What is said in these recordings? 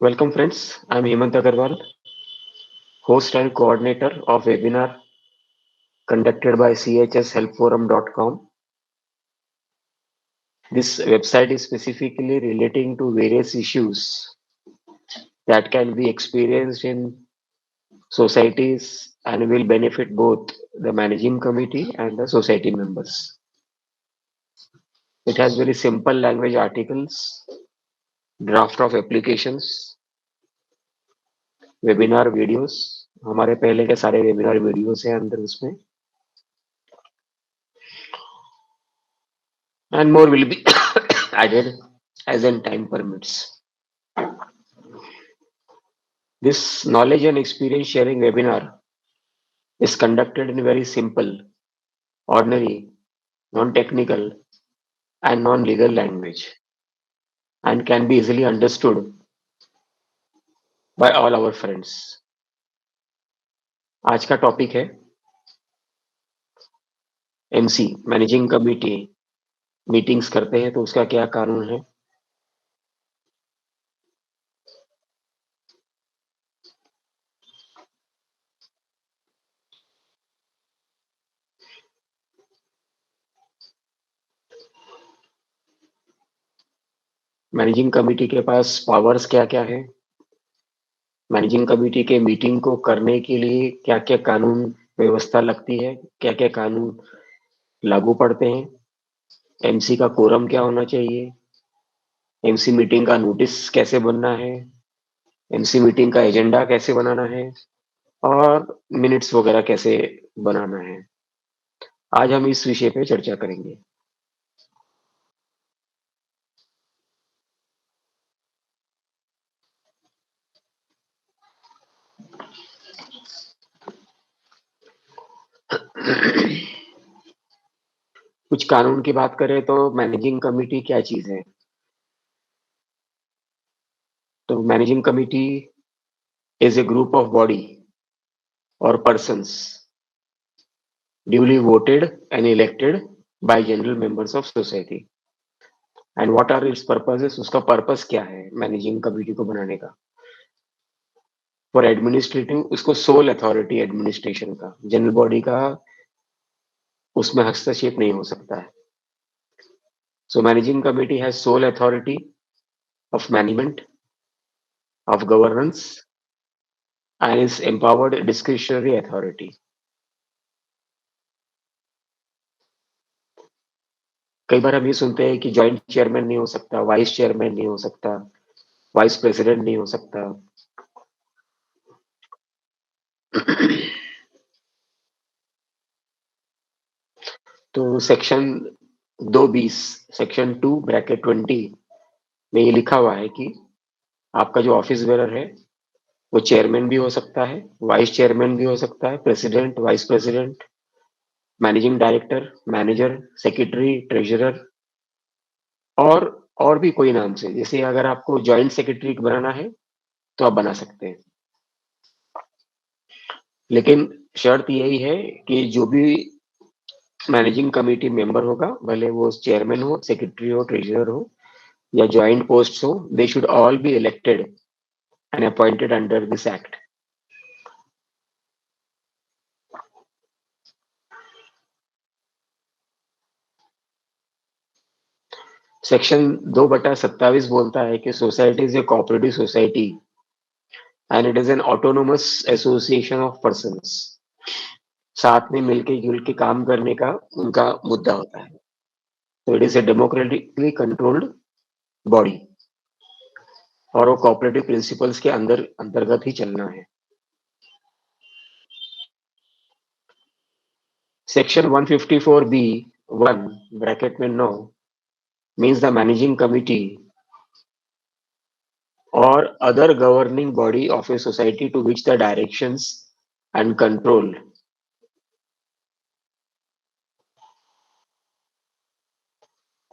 Welcome friends, I'm Hemant Agarwal, host and coordinator of webinar conducted by chshelpforum.com. This website is specifically relating to various issues that can be experienced in societies and will benefit both the managing committee and the society members. It has very simple language articles, draft of applications, webinar videos. हमारे पहले के सारे webinar videos हैं अंदर उसमें and more will be added as in time permits. This knowledge and experience sharing webinar is conducted in very simple, ordinary, non-technical and non-legal language and can be easily understood by all our friends. आज का topic है MC managing committee meetings करते हैं तो उसका क्या कानून है। मैनेजिंग कमिटी के पास पावर्स क्या क्या है, मैनेजिंग कमिटी के मीटिंग को करने के लिए क्या क्या कानून व्यवस्था लगती है, क्या क्या कानून लागू पड़ते हैं, एमसी का कोरम क्या होना चाहिए, एमसी मीटिंग का नोटिस कैसे बनना है, एमसी मीटिंग का एजेंडा कैसे बनाना है और मिनट्स वगैरह कैसे बनाना है। आज हम इस विषय पे चर्चा करेंगे। कुछ कानून की बात करें तो मैनेजिंग कमिटी क्या चीज है। तो managing committee is a group of body और persons duly voted and elected by general members of society and what are its purposes, उसका पर्पस क्या है मैनेजिंग कमिटी को बनाने का। फॉर एडमिनिस्ट्रेटिव उसको सोल अथॉरिटी एडमिनिस्ट्रेशन का, जनरल बॉडी का उसमें हस्तक्षेप नहीं हो सकता है। So managing committee has sole authority of management of governance and is empowered discretionary authority. कई बार हम ये सुनते हैं कि जॉइंट चेयरमैन नहीं हो सकता, वाइस चेयरमैन नहीं हो सकता, वाइस प्रेसिडेंट नहीं हो सकता। तो सेक्शन 220 सेक्शन 2 ब्रैकेट 20 में ये लिखा हुआ है कि आपका जो ऑफिस बेरर है वो चेयरमैन भी हो सकता है, वाइस चेयरमैन भी हो सकता है, president, vice president, managing director, manager, secretary, treasurer और और भी कोई नाम से। जैसे अगर आपको जॉइंट सेक्रेटरी बनाना है तो आप बना सकते हैं, लेकिन शर्त यही है कि जो भी मैनेजिंग कमेटी मेंबर होगा, भले वो चेयरमैन हो, सेक्रेटरी हो, ट्रेजरर हो या ज्वाइंट पोस्ट हो, they should all be elected and appointed under this act. Section 2/27 बोलता है कि society is a cooperative society and it is an autonomous association of persons. साथ में मिलके जुल के काम करने का उनका मुद्दा होता है। तो it is a democratically controlled body और वो कोऑपरेटिव प्रिंसिपल्स के अंदर अंतर्गत ही चलना है। Section 154(b)(1) means the managing committee or other governing body of a society to which the directions and control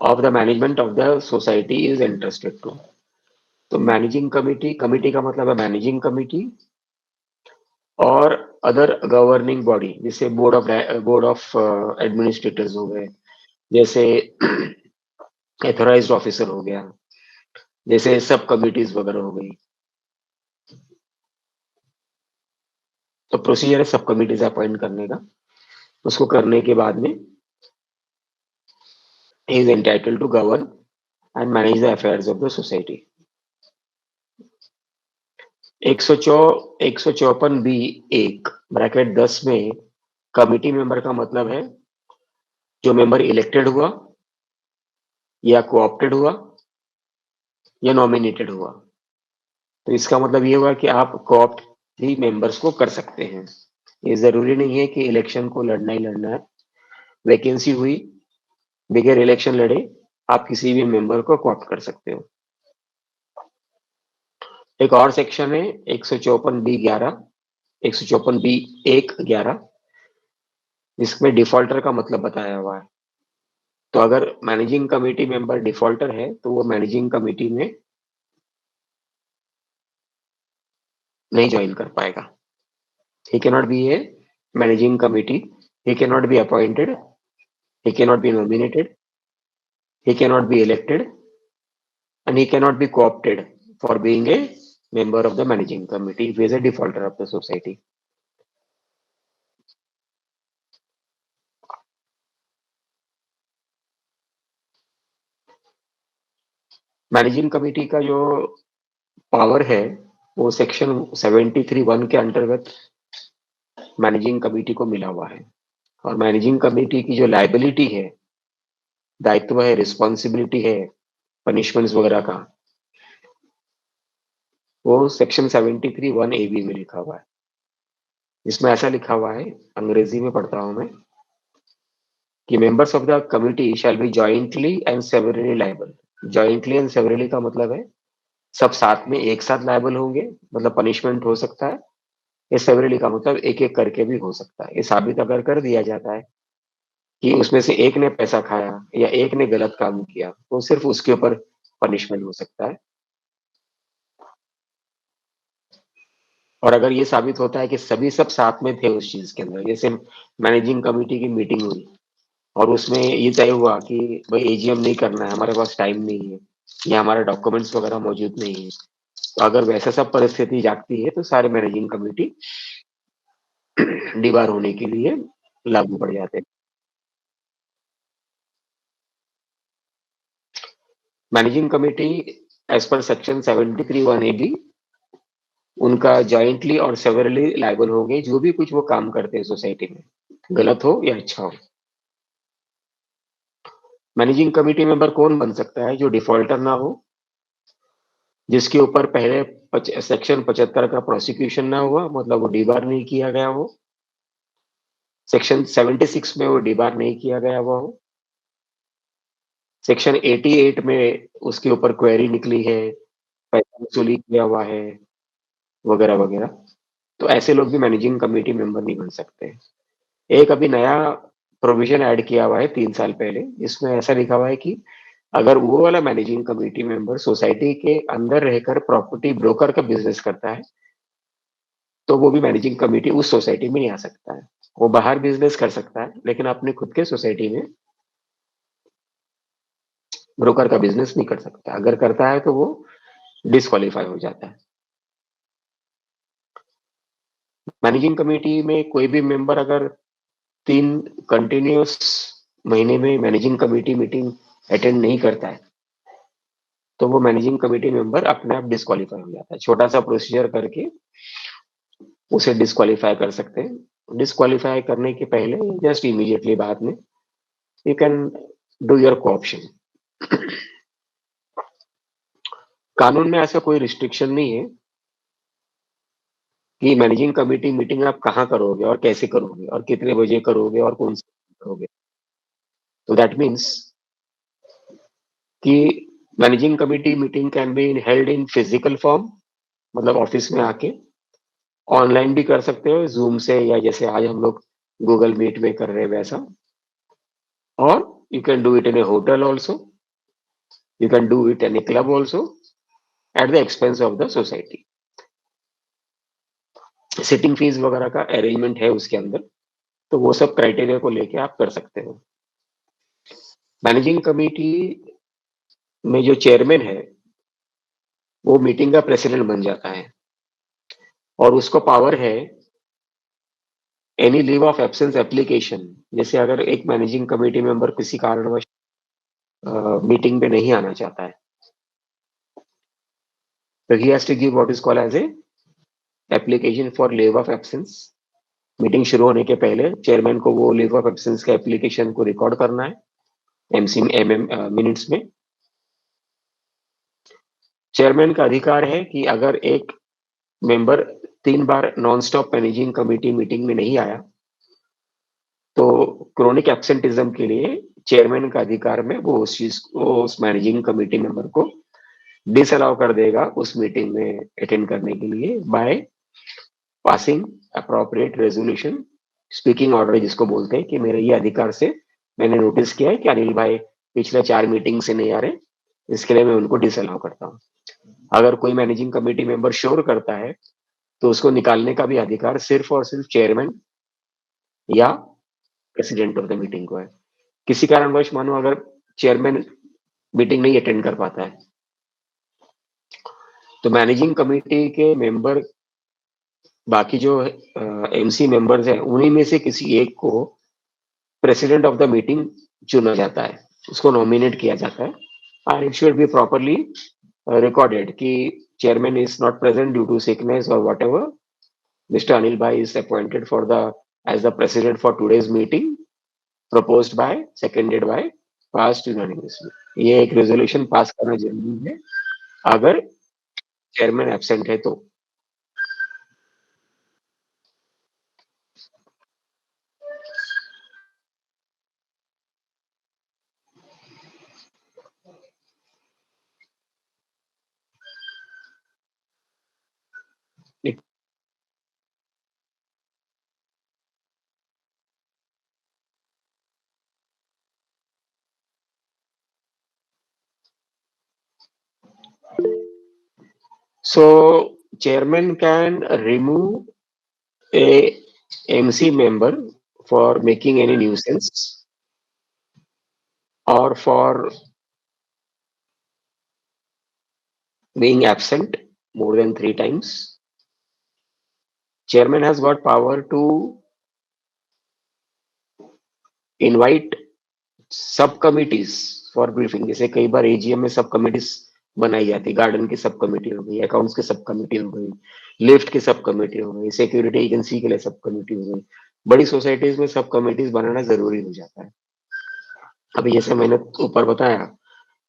of the management of the society is entrusted to। तो managing committee का मतलब है managing committee और other governing body, जैसे board of administrators हो गए, जैसे authorised officer हो गया, जैसे सब कमिटीज वगैरह हो गई। तो प्रोसीजर है सब कमिटीज अपॉइंट करने का। उसको करने के बाद में ही is entitled to govern and manage the affairs of the society. 154 bracket 10 में कमिटी मेंबर का मतलब है जो मेंबर इलेक्टेड हुआ या कोऑप्टेड हुआ या नॉमिनेटेड हुआ। तो इसका मतलब ये हुआ कि आप कोऑप्ट भी मेंबर्स को कर सकते हैं। ये जरूरी नहीं है कि इलेक्शन को लड़ना ही लड़ना है। वैकेंसी हुई, बगैर इलेक्शन लड़े आप किसी भी मेंबर को कोऑप्ट कर सकते हो। एक और सेक्शन है 154B11, 154B1(11), जिसमें डिफॉल्टर का मतलब बताया हुआ है। तो अगर मैनेजिंग कमेटी मेंबर डिफॉल्टर है तो वो मैनेजिंग कमेटी में नहीं ज्वाइन कर पाएगा। He cannot be a managing committee. He cannot be appointed. He cannot be nominated. He cannot be elected, and he cannot be co-opted for being a member of the managing committee if he is a defaulter of the society. Managing committee का जो power है वो section 73(1) के अंतर्गत managing committee को मिला हुआ है। और मैनेजिंग कमेटी की जो लाइबिलिटी है, दायित्व है, रिस्पॉन्सिबिलिटी है, पनिशमेंट्स वगैरह का, वो सेक्शन 73(1)AB में लिखा हुआ है। इसमें ऐसा लिखा हुआ है, अंग्रेजी में पढ़ता हूं मैं, कि members of the committee shall be jointly and severally liable. Jointly and severally का मतलब है सब साथ में एक साथ लायबल होंगे, मतलब पनिशमेंट हो सकता है। ये सेवरली का मतलब एक एक करके भी हो सकता है। ये साबित अगर कर दिया जाता है कि उसमें से एक ने पैसा खाया या एक ने गलत काम किया तो सिर्फ उसके ऊपर पनिशमेंट हो सकता है। और अगर ये साबित होता है कि सभी सब साथ में थे उस चीज के अंदर, जैसे मैनेजिंग कमेटी की मीटिंग हुई और उसमें ये तय हुआ कि भाई एजीएम नहीं करना है, हमारे पास टाइम नहीं है या हमारे डॉक्यूमेंट्स वगैरह मौजूद नहीं है, तो अगर वैसा सब परिस्थिति जागती है तो सारे मैनेजिंग कमेटी डिबार होने के लिए लागू पड़ जाते हैं। Managing committee as per section 73(1)(AB) उनका जॉइंटली और सेवरली लायबल होंगे जो भी कुछ वो काम करते हैं सोसाइटी में, गलत हो या अच्छा हो। मैनेजिंग कमेटी मेंबर कौन बन सकता है? जो डिफॉल्टर ना हो, जिसके ऊपर पहले सेक्शन 75 का प्रोसिक्यूशन ना हुआ, मतलब वो डिबार नहीं किया गया हो, सेक्शन 76 में वो डिबार नहीं किया गया हुआ हो, सेक्शन 88 में उसके ऊपर क्वेरी निकली है, पैसा वसूली किया हुआ है, वगैरह वगैरह। तो ऐसे लोग भी मैनेजिंग कमेटी मेंबर नहीं बन सकते। एक अभी नया प्रोविजन ऐड किया हुआ है 3 साल पहले, जिसमें ऐसा लिखा हुआ है कि अगर वो वाला मैनेजिंग कमेटी मेंबर सोसाइटी के अंदर रहकर प्रॉपर्टी ब्रोकर का बिजनेस करता है तो वो भी मैनेजिंग कमेटी उस सोसाइटी में नहीं आ सकता है। वो बाहर बिजनेस कर सकता है लेकिन अपने खुद के सोसाइटी में ब्रोकर का बिजनेस नहीं कर सकता। अगर करता है तो वो डिस्क्वालीफाई हो जाता है। मैनेजिंग कमेटी में कोई भी मेंबर अगर 3 कंटिन्यूअस महीने में मैनेजिंग कमेटी मीटिंग अटेंड नहीं करता है तो वो मैनेजिंग कमेटी मेंबर अपने आप डिस्क्वालीफाई हो जाता है। छोटा सा प्रोसीजर करके उसे डिस्क्वालीफाई कर सकते हैं। डिस्क्वालीफाई करने के पहले जस्ट इमीडिएटली बाद में you can do your co-option. कानून में ऐसा कोई रिस्ट्रिक्शन नहीं है कि मैनेजिंग कमेटी मीटिंग आप कहाँ करोगे और कैसे करोगे और कितने बजे करोगे और कौन से करोगे। तो दैट मीन्स कि managing committee meeting can be held in physical form, मतलब ऑफिस में आके, ऑनलाइन भी कर सकते हो जूम से, या जैसे आज हम लोग गूगल मीट में कर रहे हैं वैसा, और you can do it in A hotel also, you can do it in A club also at the expense of the society. Sitting fees वगैरह का अरेंजमेंट है उसके अंदर, तो वो सब क्राइटेरिया को लेके आप कर सकते हो। मैनेजिंग कमेटी में जो चेयरमैन है वो मीटिंग का प्रेसिडेंट बन जाता है और उसको पावर है any leave of absence application, जैसे अगर एक मैनेजिंग कमेटी मेंबर किसी कारणवश मीटिंग पे नहीं आना चाहता है, तो ही has to give what is called as a application for leave of absence. Meeting शुरू होने के पहले चेयरमैन को वो लीव ऑफ एब्सेंस का एप्लीकेशन को रिकॉर्ड करना है एमसी एमएम मिनट्स में। चेयरमैन का अधिकार है कि अगर एक मेंबर 3 बार non stop managing committee meeting में नहीं आया, तो क्रोनिक एब्सेंटिज्म के लिए चेयरमैन का अधिकार में वो उस चीज को, उस मैनेजिंग कमेटी मेंबर को डिसअलाउ कर देगा उस मीटिंग में अटेंड करने के लिए by passing appropriate resolution, speaking order जिसको बोलते हैं कि मेरे ये अधिकार से मैंने नोटिस किया है कि अनिल भाई पिछले 4 मीटिंग से नहीं आ रहे, इसके लिए मैं उनको डिसअलाउ करता हूँ। अगर कोई मैनेजिंग कमेटी मेंबर श्योर करता है तो उसको निकालने का भी अधिकार सिर्फ और सिर्फ चेयरमैन या प्रेसिडेंट ऑफ द मीटिंग को है। किसी कारणवश मानो अगर चेयरमैन मीटिंग नहीं अटेंड कर पाता है, तो मैनेजिंग कमेटी के मेंबर, बाकी जो एमसी मेंबर्स हैं, उन्हीं में से किसी एक को प्रेसिडेंट ऑफ द मीटिंग चुना जाता है, उसको नॉमिनेट किया जाता है। And it should be properly recorded कि chairman is not present due to sickness or whatever. Mr. Anil Bhai is appointed for the as the president for today's meeting, proposed by, seconded by, passed unanimously. ये एक resolution pass करना जरूरी है अगर chairman absent है तो। So chairman can remove a MC member for making any nuisance or for being absent more than 3 times. Chairman has got power to invite सब committees for briefing. जैसे कई बार AGM में सब कमिटीज बनाई जाती है, गार्डन की सब कमेटी हो गई, अकाउंट्स की सब कमेटी हो गई, लिफ्ट की सब कमेटी हो गई, सिक्योरिटी एजेंसी के लिए सब कमेटी हो गई। बड़ी सोसाइटीज में सब कमिटीज बनाना जरूरी हो जाता है। अभी जैसे मैंने ऊपर बताया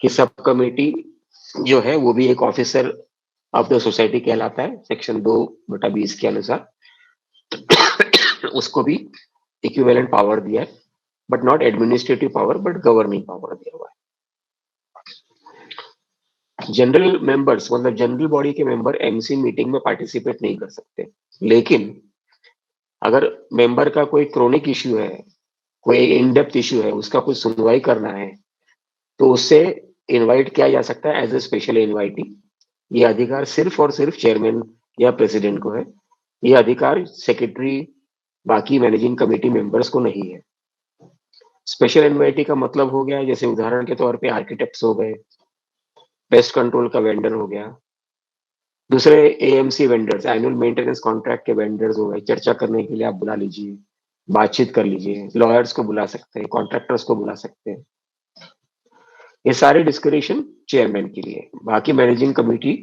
कि सब कमेटी जो है वो भी एक ऑफिसर ऑफ द सोसाइटी कहलाता है, सेक्शन 2/20 के अनुसार। उसको भी इक्विवेलेंट पावर दिया है, but not administrative power, but governing power दिया हुआ है। जनरल मेंबर्स मतलब जनरल बॉडी के मेंबर एमसी मीटिंग में पार्टिसिपेट नहीं कर सकते, लेकिन अगर मेंबर का कोई क्रोनिक इश्यू है, कोई इन डेप्थ इश्यू है, उसका कुछ सुनवाई करना है, तो उससे इनवाइट किया जा सकता है एज ए स्पेशल इनवाइटी। ये अधिकार सिर्फ और सिर्फ चेयरमैन या प्रेसिडेंट को है। ये अधिकार सेक्रेटरी, बाकी मैनेजिंग कमेटी मेंबर्स को नहीं है। स्पेशल इनवाइटी का मतलब हो गया जैसे उदाहरण के तौर पे आर्किटेक्ट्स हो गए, पेस्ट कंट्रोल का वेंडर हो गया, दूसरे AMC vendors, annual maintenance contract के वेंडर्स हो गए। चर्चा करने के लिए आप बुला लीजिए, बातचीत कर लीजिए, लॉयर्स को बुला सकते हैं, कॉन्ट्रैक्टर्स को बुला सकते हैं। ये सारे डिस्क्रिप्शन चेयरमैन के लिए। बाकी मैनेजिंग कमेटी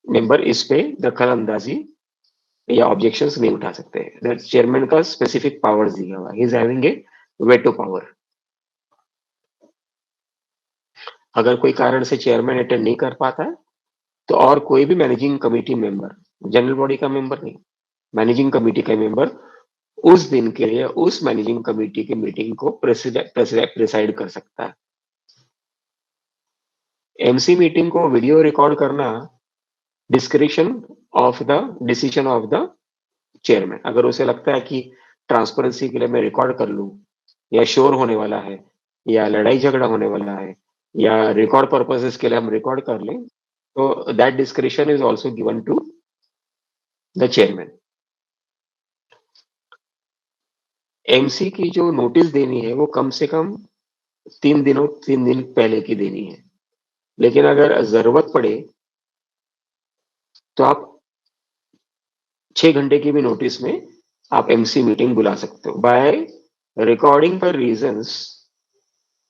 मेंबर इस पे दखल अंदाजी या ऑब्जेक्शंस नहीं उठा सकते। चेयरमैन का स्पेसिफिक पावर्स दिया हुआ है, he is having a veto power. अगर कोई कारण से चेयरमैन अटेंड नहीं कर पाता है, तो और कोई भी managing committee member, general body का मेंबर नहीं, मैनेजिंग कमेटी का मेंबर उस दिन के लिए उस मैनेजिंग कमेटी की मीटिंग को प्रेसाइड कर सकता है। एमसी मीटिंग को वीडियो रिकॉर्ड करना description of the decision of the chairman. अगर उसे लगता है कि ट्रांसपेरेंसी के लिए मैं रिकॉर्ड कर लूं, या शोर होने वाला है, या लड़ाई झगड़ा होने वाला है, या रिकॉर्ड पर्पसेस के लिए हम रिकॉर्ड कर लें, तो that description is also given to the chairman. MC की जो नोटिस देनी है वो कम से कम 3 दिन पहले की देनी है, लेकिन अगर जरूरत पड़े तो आप 6 घंटे की भी नोटिस में आप एमसी मीटिंग बुला सकते हो बाय रिकॉर्डिंग पर reasons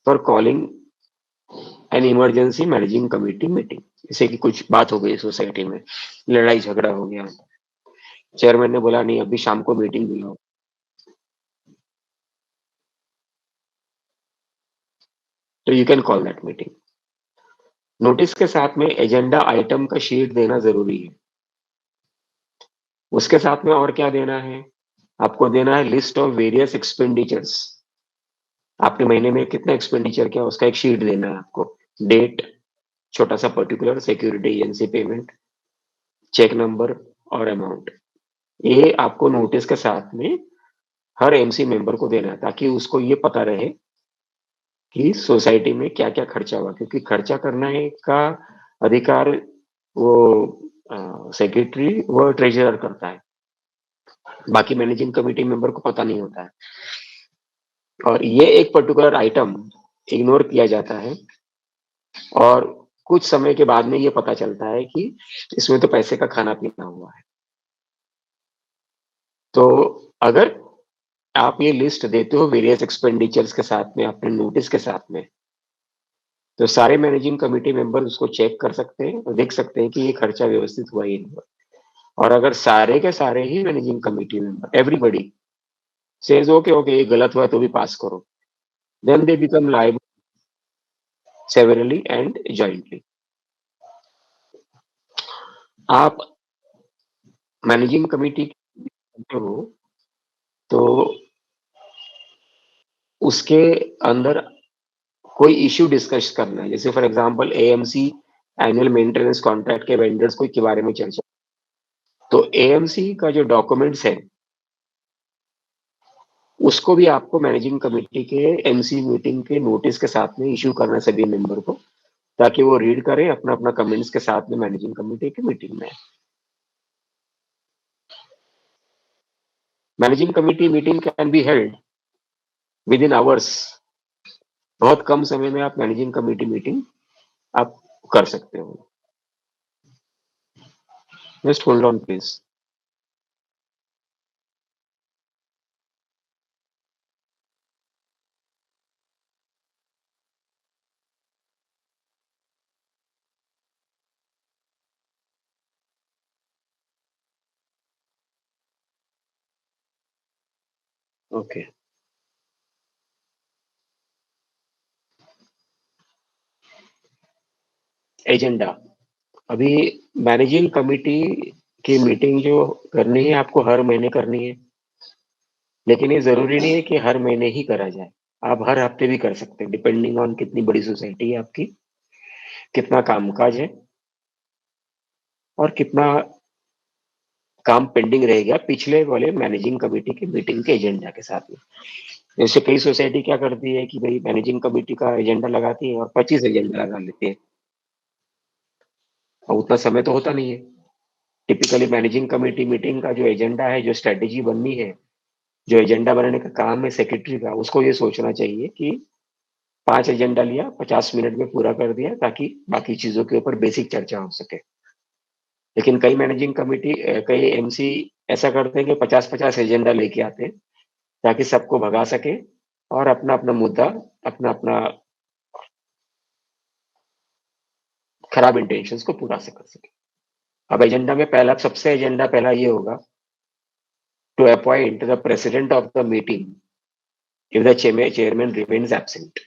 for calling an emergency managing committee meeting. जैसे कि कुछ बात हो गई सोसाइटी में, लड़ाई झगड़ा हो गया, चेयरमैन ने बोला नहीं अभी शाम को मीटिंग बुलाओ, तो you can call that meeting. Notice के साथ में एजेंडा आइटम का शीट देना जरूरी है। उसके साथ में और क्या देना है, आपको देना है लिस्ट ऑफ वेरियस एक्सपेंडिचर्स। आपने महीने में कितना एक्सपेंडिचर किया उसका एक शीट देना है आपको। डेट, छोटा सा particular, security agency payment, cheque number और अमाउंट। ये आपको नोटिस के साथ में हर एमसी मेंबर को देना है ताकि उसको ये पता रहे कि सोसाइटी में क्या क्या खर्चा हुआ, क्योंकि खर्चा करने का अधिकार वो सेक्रेटरी व ट्रेजरर करता है, बाकी मैनेजिंग कमेटी मेंबर को पता नहीं होता है। और ये एक पर्टिकुलर आइटम इग्नोर किया जाता है और कुछ समय के बाद में ये पता चलता है कि इसमें तो पैसे का खाना पीना हुआ है। तो अगर आप ये लिस्ट देते हो वेरियस एक्सपेंडिचर्स के साथ में, अपने नोटिस के साथ में, तो सारे मैनेजिंग कमेटी मेंबर उसको चेक कर सकते हैं और देख सकते हैं कि ये खर्चा व्यवस्थित हुआ ही नहीं हुआ। और अगर सारे के सारे ही managing committee member everybody says okay okay ये गलत हुआ तो भी पास करो, then they become liable severally and jointly. आप मैनेजिंग कमेटी हो तो उसके अंदर कोई इश्यू डिस्कस करना है, जैसे for example AMC annual maintenance contract के वेंडर्स को के बारे में चर्चा, तो एएमसी का जो डॉक्यूमेंट्स है उसको भी आपको मैनेजिंग कमेटी के एमसी मीटिंग के नोटिस के साथ में इश्यू करना है सभी मेंबर को, ताकि वो रीड करें अपना अपना कमेंट्स के साथ में मैनेजिंग कमेटी की मीटिंग में। Managing committee meeting can be held with in hours. बहुत कम समय में आप मैनेजिंग कमेटी मीटिंग आप कर सकते हो। Just hold on please. Okay, agenda. अभी मैनेजिंग कमेटी की मीटिंग जो करनी है आपको हर महीने करनी है, लेकिन ये जरूरी नहीं है कि हर महीने ही करा जाए। आप हर हफ्ते भी कर सकते हैं, डिपेंडिंग ऑन कितनी बड़ी सोसाइटी है आपकी, कितना कामकाज है और कितना काम पेंडिंग रह गया पिछले वाले मैनेजिंग कमेटी की मीटिंग के एजेंडा के साथ में। जैसे कई सोसाइटी क्या करती है कि भाई मैनेजिंग कमेटी का एजेंडा लगाती है और 25 एजेंडा लगा लेती है, और उतना समय तो होता नहीं है। टिपिकली मैनेजिंग कमेटी मीटिंग का जो एजेंडा है, जो स्ट्रेटेजी बननी है, जो एजेंडा बनाने का काम है सेक्रेटरी का, उसको ये सोचना चाहिए कि 5 एजेंडा लिया, 50 मिनट में पूरा कर दिया, ताकि बाकी चीजों के ऊपर बेसिक चर्चा हो सके। लेकिन कई मैनेजिंग कमेटी, कई एमसी ऐसा करते हैं कि 50-50 एजेंडा लेके आते हैं ताकि सबको भगा सके और अपना अपना मुद्दा, अपना अपना खराब इंटेंशंस को पूरा से कर सके। अब एजेंडा में पहला, सबसे एजेंडा पहला ये होगा to appoint the president of the meeting if the chairman remains absent.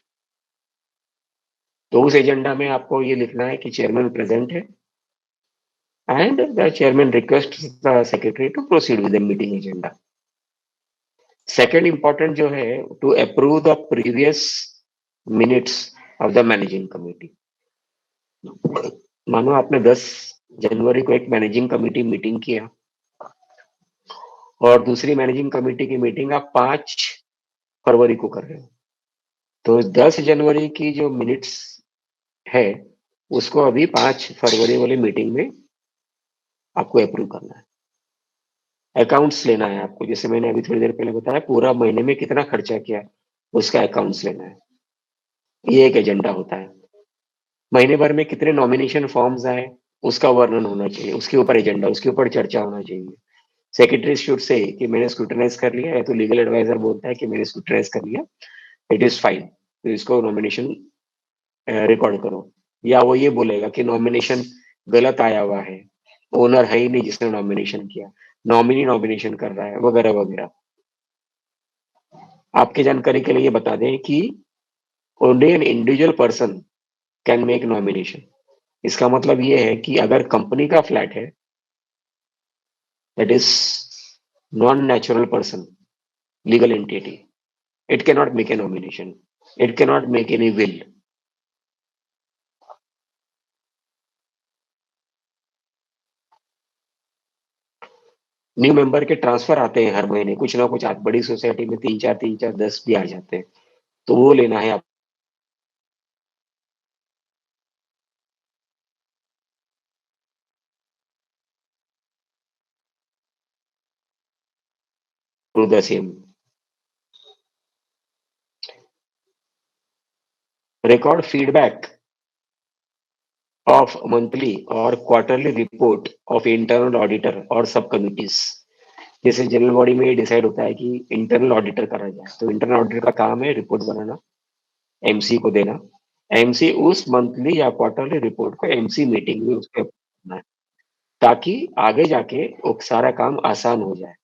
तो उस एजेंडा में आपको ये लिखना है कि चेयरमैन प्रेजेंट है and the chairman request the secretary to proceed with the meeting agenda. Second important जो है, to approve the previous minutes of the managing committee. मानो आपने 10 जनवरी को एक मैनेजिंग कमेटी मीटिंग किया और दूसरी मैनेजिंग कमेटी की मीटिंग आप 5 फरवरी को कर रहे हो, तो 10 जनवरी की जो मिनट्स है उसको अभी 5 फरवरी वाली मीटिंग में आपको अप्रूव करना है। अकाउंट्स लेना है आपको, जैसे मैंने अभी थोड़ी देर पहले बताया, पूरा महीने में कितना खर्चा किया उसका अकाउंट्स लेना है। ये एक एजेंडा होता है। महीने भर में कितने नॉमिनेशन फॉर्म्स आए उसका वर्णन होना चाहिए, उसके ऊपर एजेंडा, उसके ऊपर चर्चा होना चाहिए। सेक्रेटरी शुड से कि मैंने स्क्रूटनाइज कर लिया, या तो लीगल एडवाइजर बोलता है कि मैंने स्क्रूटनाइज कर लिया, इट इज फाइन, तो इसको नॉमिनेशन रिकॉर्ड करो। या वो ये बोलेगा कि नॉमिनेशन गलत आया हुआ है, ओनर है ही नहीं जिसने नॉमिनेशन किया, नॉमिनी नॉमिनेशन कर रहा है, वगैरह वगैरह। आपकी जानकारी के लिए ये बता दें कि only an individual person can make nomination. इसका मतलब ये है कि अगर कंपनी का फ्लैट है, that is non natural person, legal entity, it cannot make a nomination, it cannot make any will। New member के ट्रांसफर आते हैं हर महीने, कुछ ना कुछ आप बड़ी सोसाइटी में 3 4 10 भी आ जाते हैं, तो वो लेना है आपको the same. Record feedback of monthly और quarterly report of internal auditor और सब कमिटीज। जैसे जनरल बॉडी में ये डिसाइड होता है कि इंटरनल ऑडिटर करा जाए, तो इंटरनल ऑडिटर का काम है रिपोर्ट बनाना, एमसी को देना, एमसी उस मंथली या क्वार्टरली रिपोर्ट को एमसी मीटिंग में उसके करना है, ताकि आगे जाके वो सारा काम आसान हो जाए।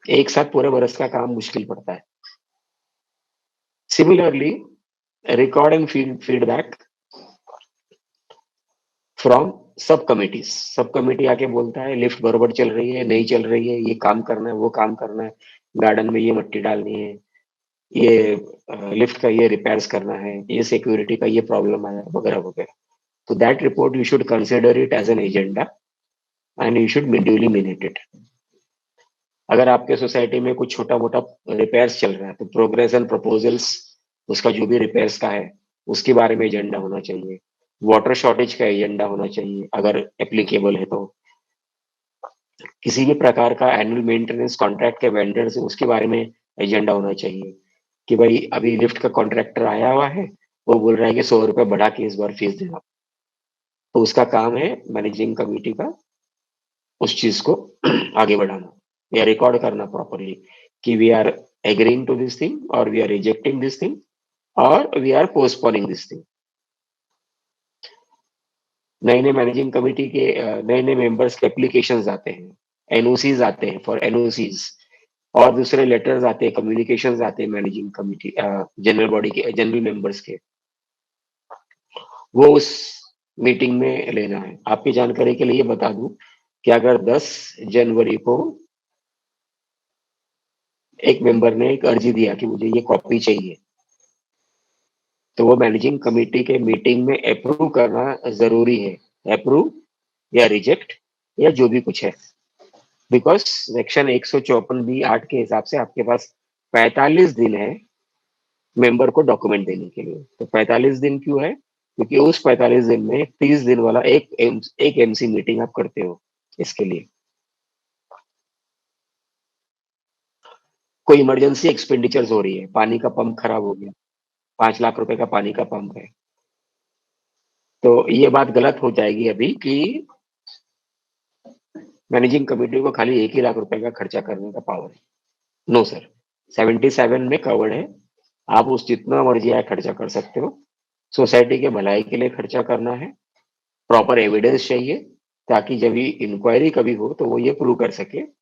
एक साथ पूरे बरस का काम मुश्किल पड़ता है। सिमिलरली, रिकॉर्डिंग फीडबैक फ्रॉम सब कमिटीज। सब कमिटी आके बोलता है लिफ्ट बरोबर चल रही है, नहीं चल रही है, ये काम करना है, वो काम करना है, गार्डन में ये मट्टी डालनी है, ये लिफ्ट का ये रिपेयर्स करना है, ये सिक्योरिटी का ये प्रॉब्लम आया, वगैरह वगैरह। तो that report you should consider it as an agenda and you should duly minute it. अगर आपके सोसाइटी में कुछ छोटा मोटा रिपेयर्स चल रहा है, तो प्रोग्रेस एंड प्रपोजल्स, उसका जो भी रिपेयर्स का है उसके बारे में एजेंडा होना चाहिए। वाटर शॉर्टेज का एजेंडा होना चाहिए अगर एप्लीकेबल है तो। किसी भी प्रकार का एनुअल मेंटेनेंस कॉन्ट्रैक्ट के वेंडर से उसके बारे में एजेंडा होना चाहिए कि भाई अभी लिफ्ट का कॉन्ट्रैक्टर आया हुआ है, वो बोल रहा है कि 100 रुपए बढ़ा के इस बार फीस देना, तो उसका काम है मैनेजिंग कमेटी का उस चीज को आगे बढ़ाना या रिकॉर्ड करना प्रॉपरली कि we are agreeing to this thing और we are rejecting this thing और we are postponing this thing. नए नए मैनेजिंग कमेटी के नए नए मेंबर्स के एप्लीकेशंस आते हैं, एनओसीज आते हैं फॉर एनओसीज, और दूसरे लेटर्स आते हैं, कम्युनिकेशंस आते हैं मैनेजिंग कमेटी जनरल बॉडी के जनरल मेंबर्स के, वो उस मीटिंग में लेना है। आपकी जानकारी के लिए बता दूं कि अगर 10 जनवरी को एक मेंबर ने एक अर्जी दिया कि मुझे ये कॉपी चाहिए, तो वो मैनेजिंग कमेटी के मीटिंग में अप्रूव करना जरूरी है। अप्रूव या रिजेक्ट या जो भी कुछ है, बिकॉज सेक्शन 154B8 के हिसाब से आपके पास 45 दिन है मेंबर को डॉक्यूमेंट देने के लिए। तो 45 दिन क्यों है? क्योंकि उस 45 दिन में 30 दिन वाला एक एमसी मीटिंग आप करते हो इसके लिए। कोई इमरजेंसी एक्सपेंडिचर्स हो रही है, पानी का पंप खराब हो गया, 5 लाख रुपए का पानी का पंप है, तो ये बात गलत हो जाएगी अभी कि मैनेजिंग कमेटी को खाली 1 ही लाख रुपए का खर्चा करने का पावर है। नो सर, 77 में कवर्ड है, आप उस जितना मर्जी आए खर्चा कर सकते हो। सोसाइटी के भलाई के लिए खर्चा करना है, प्रॉपर एविडेंस चाहिए, ताकि जब भी इंक्वायरी कभी हो तो वो ये प्रूव कर सके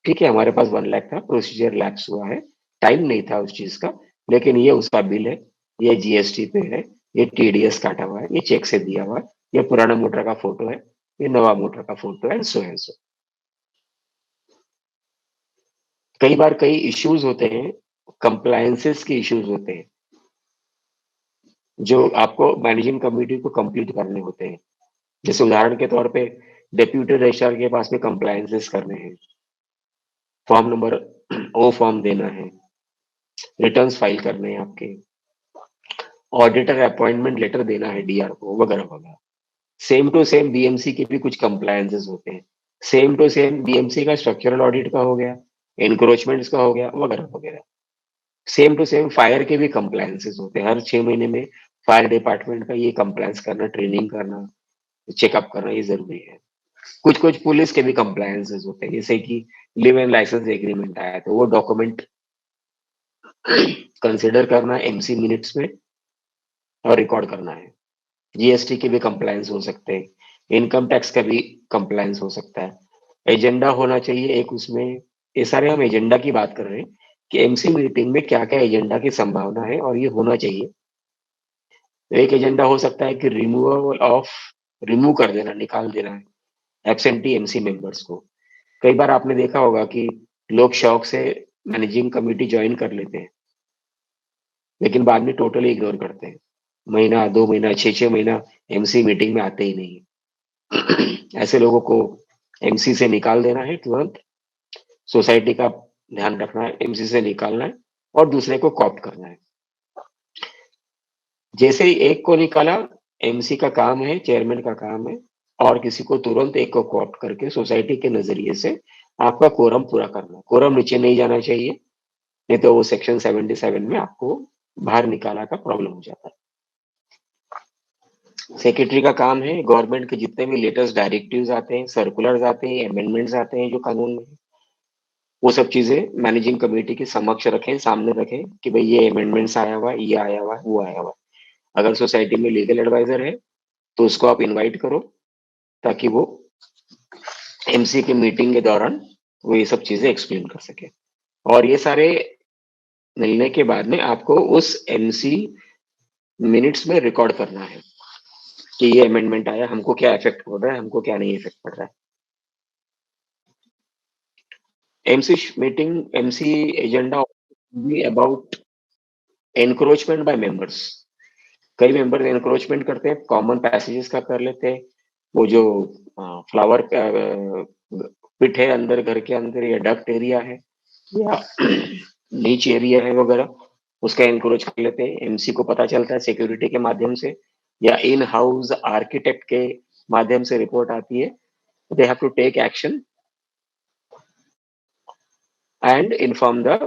ठीक है हमारे पास 1 लाख था, प्रोसीजर लैप्स हुआ है, टाइम नहीं था उस चीज का, लेकिन ये उसका बिल है, ये जीएसटी पे है, ये टीडीएस काटा हुआ है, ये चेक से दिया हुआ है, ये पुराना मोटर का फोटो है, ये नवा मोटर का फोटो है, एंड सो। कई बार कई इश्यूज होते हैं, कंप्लायंसेस के इश्यूज होते हैं, जो आपको मैनेजिंग कमेटी को कंप्लीट करने होते हैं। जैसे उदाहरण के तौर पे डेप्यूटी रजिस्ट्रार के पास में कंप्लायंसेस करने हैं, फॉर्म नंबर ओ फॉर्म देना है, रिटर्न्स फाइल करने हैं आपके, ऑडिटर अपॉइंटमेंट लेटर देना है डीआर को, वगैरह वगैरह। सेम टू सेम बीएमसी के भी कुछ कंप्लायंसेस होते हैं, सेम टू सेम बीएमसी का स्ट्रक्चरल ऑडिट का हो गया, एनक्रोचमेंट्स का हो गया, वगैरह वगैरह। सेम टू सेम फायर के भी कंप्लायंसेस होते हैं, हर 6 महीने में फायर डिपार्टमेंट का ये कंप्लायंस करना, ट्रेनिंग करना, चेकअप करना, ये जरूरी है। कुछ कुछ पुलिस के भी कंप्लायंसेस होते हैं, जैसे कि लिव इन लाइसेंस एग्रीमेंट आया तो वो डॉक्यूमेंट कंसिडर करना है एमसी मिनट्स में और रिकॉर्ड करना है। जीएसटी के भी कंप्लायंस हो सकते हैं, इनकम टैक्स का भी कंप्लायंस हो सकता है। एजेंडा होना चाहिए एक उसमें। ये सारे हम एजेंडा की बात कर रहे हैं कि एमसी मीटिंग में क्या क्या एजेंडा की संभावना है और ये होना चाहिए। एक एजेंडा हो सकता है कि रिमूव कर देना, निकाल देना है एब्सेंटी एमसी मेंबर्स को। कई बार आपने देखा होगा कि लोग शौक से मैनेजिंग कमेटी ज्वाइन कर लेते हैं, लेकिन बाद में टोटली इग्नोर करते हैं। महीना, 2 महीना, 6-6 महीना एमसी मीटिंग में आते ही नहीं। ऐसे लोगों को एमसी से निकाल देना है तुरंत। सोसाइटी का ध्यान रखना है, एमसी से निकालना है और दूसरे को कॉप्ट करना है। जैसे ही एक को निकाला, एमसी का काम है, चेयरमैन का काम है और किसी को तुरंत एक को कॉप्ट करके सोसाइटी के नजरिए से आपका कोरम पूरा करना है। कोरम नीचे नहीं जाना चाहिए, नहीं तो वो सेक्शन 77 में आपको बाहर निकाला का प्रॉब्लम हो जाता है। सेक्रेटरी का काम है गवर्नमेंट के जितने भी लेटेस्ट डायरेक्टिव्स आते हैं, सर्कुलर्स आते हैं, अमेंडमेंट्स आते हैं जो कानून में, वो सब चीजें मैनेजिंग कमेटी के समक्ष रखें, सामने रखें कि भाई ये अमेंडमेंट्स आया हुआ है, ये आया हुआ है, वो आया हुआ है। अगर सोसाइटी में लीगल एडवाइजर है तो उसको आप इनवाइट करो ताकि वो एमसी की मीटिंग के दौरान वो ये सब चीजें एक्सप्लेन कर सके। और ये सारे मिलने के बाद में आपको उस एमसी मिनट्स में रिकॉर्ड करना है कि ये अमेंडमेंट आया, हमको क्या इफेक्ट पड़ रहा है, हमको क्या नहीं इफेक्ट पड़ रहा है। MC meeting, MC agenda be about encroachment by members. कई मेंबर एनक्रोचमेंट करते हैं, कॉमन पैसेजेस का कर लेते हैं। वो जो फ्लावर पिट है अंदर, घर के अंदर, या डक्ट एरिया है या नीच एरिया है वगैरह, उसका एनक्रोच कर लेते हैं। एमसी को पता चलता है सिक्योरिटी के माध्यम से या इन हाउस आर्किटेक्ट के माध्यम से रिपोर्ट आती है। They have to take action and inform the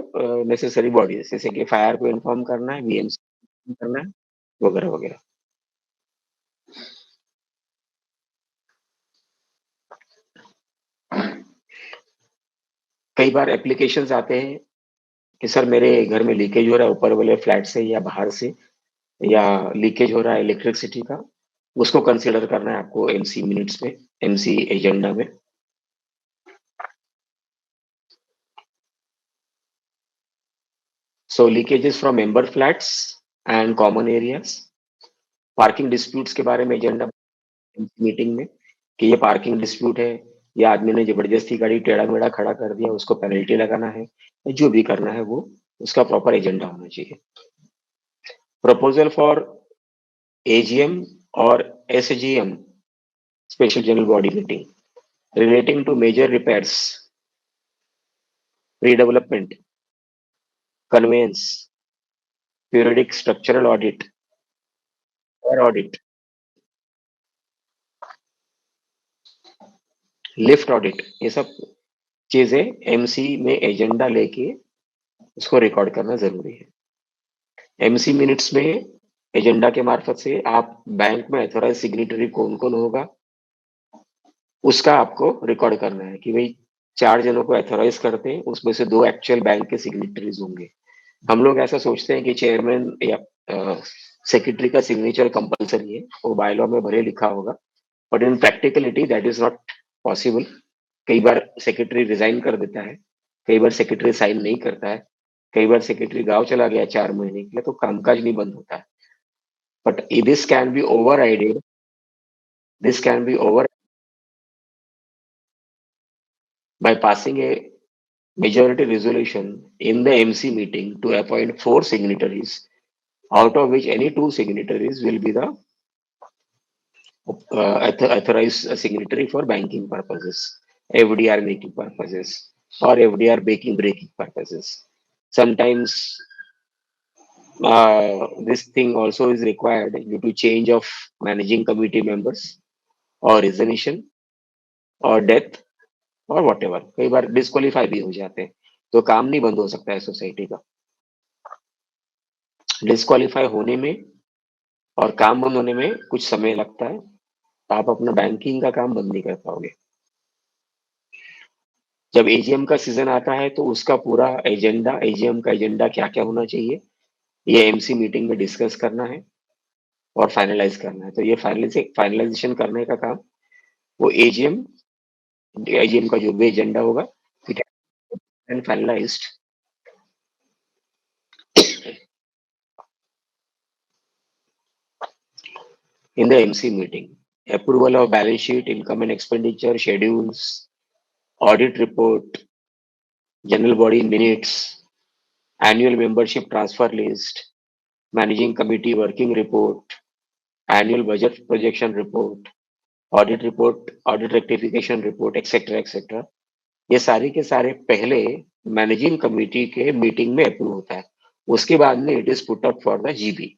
necessary bodies, जैसे कि फायर को इन्फॉर्म करना है, बीएमसी करना है, वगैरह वगैरह। कई बार एप्लीकेशंस आते हैं कि सर मेरे घर में लीकेज हो रहा है ऊपर वाले फ्लैट से या बाहर से, या लीकेज हो रहा है इलेक्ट्रिसिटी का। उसको कंसीडर करना है आपको एमसी मिनट्स में, एमसी एजेंडा में। So leakages from member flats and common areas. Parking disputes के बारे में एजेंडा मीटिंग में कि ये पार्किंग डिस्प्यूट है, या आदमी ने जबरदस्ती गाड़ी टेढ़ा मेढ़ा खड़ा कर दिया, उसको पेनल्टी लगाना है, जो भी करना है वो उसका प्रॉपर एजेंडा होना चाहिए। प्रपोजल फॉर एजीएम और SGM, special general body meeting, relating to major repairs, redevelopment, conveyance, periodic structural audit or audit, lift audit, ये सब चीजें एमसी में एजेंडा लेके उसको रिकॉर्ड करना जरूरी है। एमसी मिनट्स में एजेंडा के मार्फत से आप बैंक में अथोराइज सिग्नेटरी कौन कौन होगा उसका आपको रिकॉर्ड करना है कि भाई 4 जनों को अथोराइज करते हैं, उसमें से 2 एक्चुअल बैंक के सिग्नेटरीज होंगे। हम लोग ऐसा सोचते हैं कि चेयरमैन या सेक्रेटरी का सिग्नेचर कंपलसरी है, वो बायलॉ में भले लिखा होगा, but in practicality that is not possible. कई बार सेक्रेटरी रिजाइन कर देता है, कई बार सेक्रेटरी साइन नहीं करता है, कई बार सेक्रेटरी गांव चला गया 4 महीने के लिए, तो कामकाज नहीं बंद होता है। But this can be overridden, this can be over by passing a majority resolution in the MC meeting to appoint 4 signatories, out of which any 2 signatories will be the authorized signatory for banking purposes, FDR making purposes, or FDR breaking purposes. Sometimes this thing also is required due to change of managing committee members or resignation or death और what ever. कई बार disqualify भी हो जाते हैं, तो काम नहीं बंद हो सकता है सोसाइटी का। डिस्क्वालीफाई होने में और काम बंद होने में कुछ समय लगता है, तो आप अपना बैंकिंग का काम बंद नहीं कर पाओगे। जब एजीएम का सीजन आता है तो उसका पूरा एजेंडा, एजीएम का एजेंडा क्या-क्या होना चाहिए, ये एमसी मीटिंग में डिस्कस करना है और फाइनलाइज करना है। तो ये फाइनलाइजेशन करने का काम वो एजीएम का जो भी एजेंडा होगा, it and finalised in the MC meeting. Approval of balance sheet, income and expenditure, schedules, audit report, general body minutes, annual membership transfer list, managing committee working report, annual budget projection report, audit rectification report, etc. etc. ये सारे के सारे पहले managing committee के meeting में approve होता है, उसके बाद में it is put up for the GB.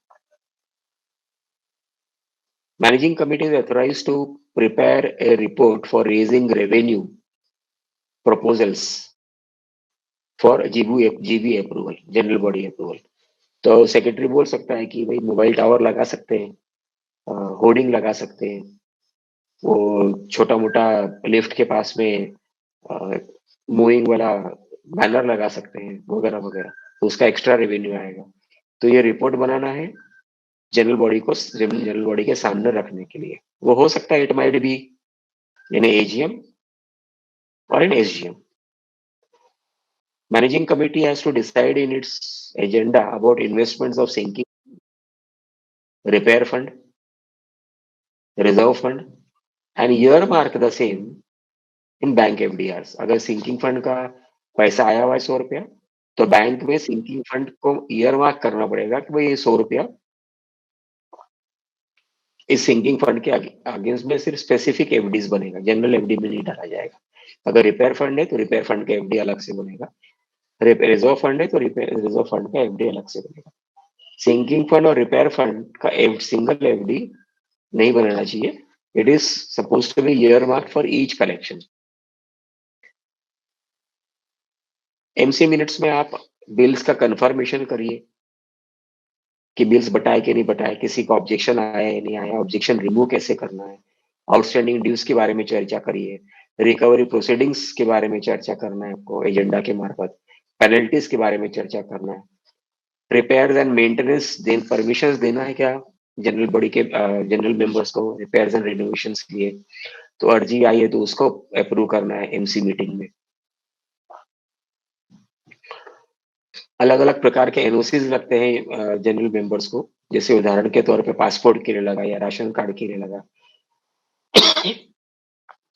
Managing committee is authorized to prepare a report for raising revenue proposals for GB approval, general body approval. तो सेक्रेटरी बोल सकता है कि भाई मोबाइल टावर लगा सकते हैं, होर्डिंग लगा सकते हैं, वो छोटा मोटा लिफ्ट के पास में मूविंग वाला बैनर लगा सकते हैं, वगैरह वगैरह. तो उसका एक्स्ट्रा रेवेन्यू आएगा. तो ये रिपोर्ट बनाना है जनरल बॉडी के सामने रखने के लिए. वो हो सकता है it might be in AGM or an SGM. Managing committee has to decide in its agenda about investments of sinking repair fund, reserve fund, and earmark the same in bank FDRs. अगर sinking fund का पैसा आया हुआ है 100 रुपया, तो bank में sinking fund को ईयरमार्क करना पड़ेगा कि भाई ये 100 रुपया इस सिंकिंग फंड के अगेंस्ट में सिर्फ स्पेसिफिक एफडीज बनेगा, जनरल एफडी में नहीं डाला जाएगा. अगर रिपेयर फंड है तो रिपेयर फंड का एफडी अलग से बनेगा, रिजर्व फंड है तो रिजर्व फंड का एफडी अलग से बनेगा. सिंकिंग फंड और रिपेयर फंड का सिंगल एफडी नहीं बनाना चाहिए. It is suppose to be earmark for each collection. MC minutes में आप बिल्स का कंफर्मेशन करिए कि बिल्स बटाए कि नहीं बटाए, किसी का ऑब्जेक्शन आया है नहीं आया, ऑब्जेक्शन रिमूव कैसे करना है, आउटस्टैंडिंग ड्यूज के बारे में चर्चा करिए, रिकवरी प्रोसीडिंग्स के बारे में चर्चा करना है आपको एजेंडा के मार्फत, पेनल्टीज के बारे में चर्चा करना है, रिपेयर्स एंड मेंटेनेंस परमिशन देना है क्या जनरल बॉडी के जनरल मेंबर्स को रिपेयर्स एंड रिनोवेशन के लिए. तो अर्जी आई है तो उसको अप्रूव करना है एमसी मीटिंग में. अलग अलग प्रकार के एनओसीज लगते हैं जनरल मेंबर्स को, जैसे उदाहरण के तौर पे पासपोर्ट के लिए लगा या राशन कार्ड के लिए लगा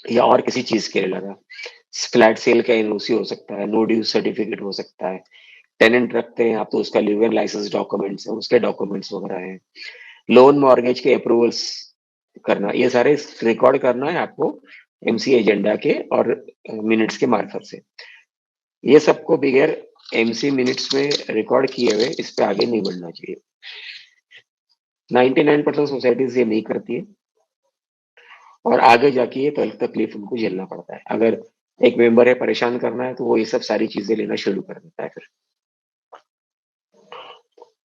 या और किसी चीज के लिए लगा. फ्लैट सेल का एनओसी हो सकता है, नो ड्यूज सर्टिफिकेट हो सकता है, टेनेंट रखते हैं आप तो उसका लिव लाइसेंस डॉक्यूमेंट्स है, उसके डॉक्यूमेंट्स वगैरह हैं, लोन मॉर्गेज के अप्रूवल्स करना, ये सारे रिकॉर्ड करना है आपको एमसी एजेंडा के और मिनट्स के मार्फत से. ये सबको बगैर एमसी मिनट्स में रिकॉर्ड किए हुए इस पे आगे नहीं बढ़ना चाहिए. 99% सोसाइटीज ये नहीं करती है और आगे जाके ये तकलीफ उनको झेलना पड़ता है. अगर एक मेंबर है परेशान करना है तो वो ये सब सारी चीजें लेना शुरू कर देता है. फिर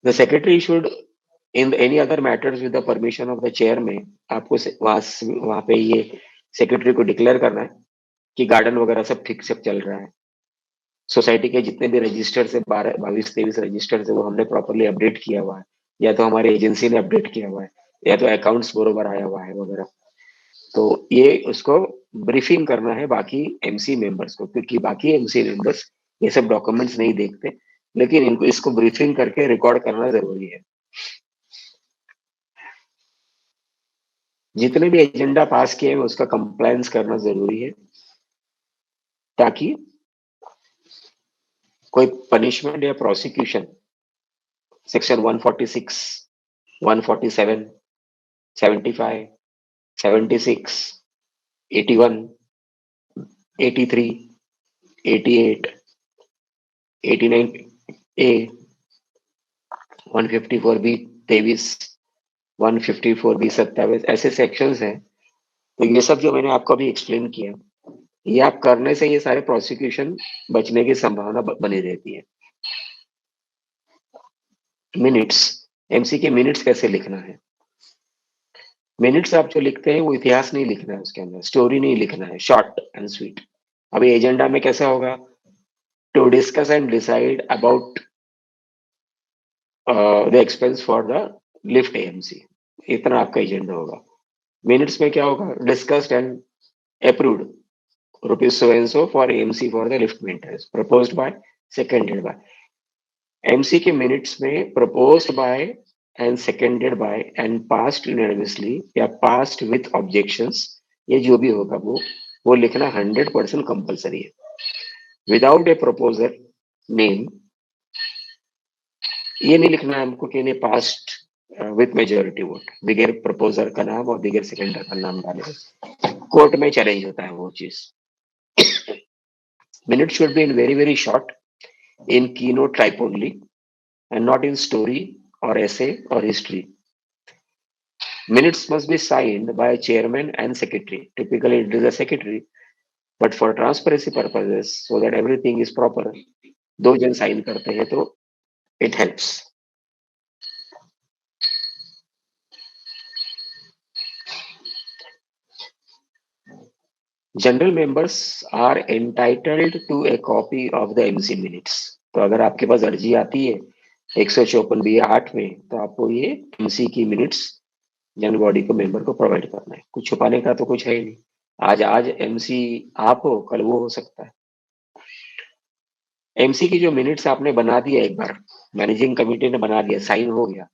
the secretary should in any other matters with the permission of the chair में आपको वहां पे ये सेक्रेटरी को डिक्लेयर करना है कि गार्डन वगैरह सब ठीक से चल रहा है, सोसाइटी के जितने भी रजिस्टर से 22-23 रजिस्टर है वो हमने प्रॉपरली अपडेट किया हुआ है, या तो हमारी एजेंसी ने अपडेट किया हुआ है, या तो अकाउंट्स बरोबर आया हुआ है वगैरह. तो ये उसको ब्रीफिंग करना है बाकी एमसी मेंबर्स को, क्योंकि बाकी एमसी मेंबर्स ये सब डॉक्यूमेंट्स नहीं देखते, लेकिन इनको इसको ब्रीफिंग करके रिकॉर्ड करना जरूरी है. जितने भी एजेंडा पास किए हैं उसका कंप्लायंस करना जरूरी है, ताकि कोई पनिशमेंट या prosecution section 146, 147, 75, 76, 81, 83, 88, 89A, 154B 23, 154B 27, ऐसे सेक्शंस हैं. तो ये सब जो मैंने आपको अभी एक्सप्लेन किया, ये आप करने से ये सारे प्रोसिक्यूशन बचने की संभावना बनी रहती है. मिनट्स, एमसी के मिनट्स कैसे लिखना है. मिनट्स आप जो लिखते हैं वो इतिहास नहीं लिखना है, उसके अंदर स्टोरी नहीं लिखना है, शॉर्ट एंड स्वीट. अभी एजेंडा में कैसा होगा, to discuss and decide about the expense for the lift AMC, इतना आपका एजेंडा होगा। मिनट्स में क्या होगा, discussed and approved rupees so and so for AMC for the lift maintenance, proposed by, seconded by. MC के minutes में proposed by and seconded by and passed unanimously या passed with objections, ये जो भी होगा वो लिखना 100% कंपलसरी है। विदाउट ए प्रपोजर नेम, ये नहीं लिखना है हमको कि इन्हें past with majority vote, bigger proposer का नाम और बिगर सेकेंडर का नाम डाले, कोर्ट में चैलेंज होता है वो चीज। Minute should be in very very short, in key note type only and not in story or essay or history. Minutes must be signed by a chairman and secretary. Typically, it is a secretary, but for transparency purposes, so that everything is proper, दो जन sign करते हैं तो it helps. General members are entitled to a copy of the MC minutes. तो अगर आपके पास अर्जी आती है 154(b)(8) में, तो आपको ये MC की मिनट्स जनरल बॉडी को मेंबर को प्रोवाइड करना है। कुछ छुपाने का तो कुछ है ही नहीं। आज एमसी आप हो, कल वो हो सकता है। एमसी की जो मिनट्स आपने बना दिया, एक बार मैनेजिंग कमेटी ने बना दिया, साइन हो गया,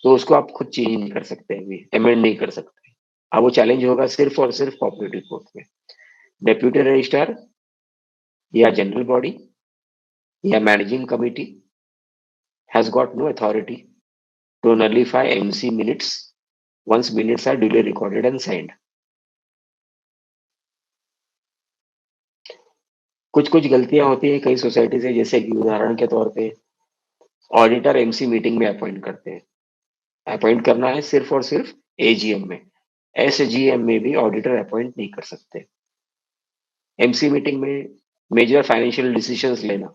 तो उसको आप खुद चेंज नहीं कर सकते, अभी अमेंड नहीं कर सकते। अब वो चैलेंज होगा सिर्फ और सिर्फ कोऑपरेटिव कोर्ट में। डेप्यूटी रजिस्ट्रार या जनरल बॉडी या managing committee has got no authority to nullify MC minutes once minutes are duly recorded and signed. कुछ कुछ गलतियां होती है कई सोसाइटी से, जैसे कि उदाहरण के तौर पे ऑडिटर एमसी मीटिंग में अपॉइंट करते हैं। अपॉइंट करना है सिर्फ और सिर्फ एजीएम में, एसजीएम में भी ऑडिटर अपॉइंट नहीं कर सकते। एमसी मीटिंग में मेजर फाइनेंशियल डिसीजंस लेना,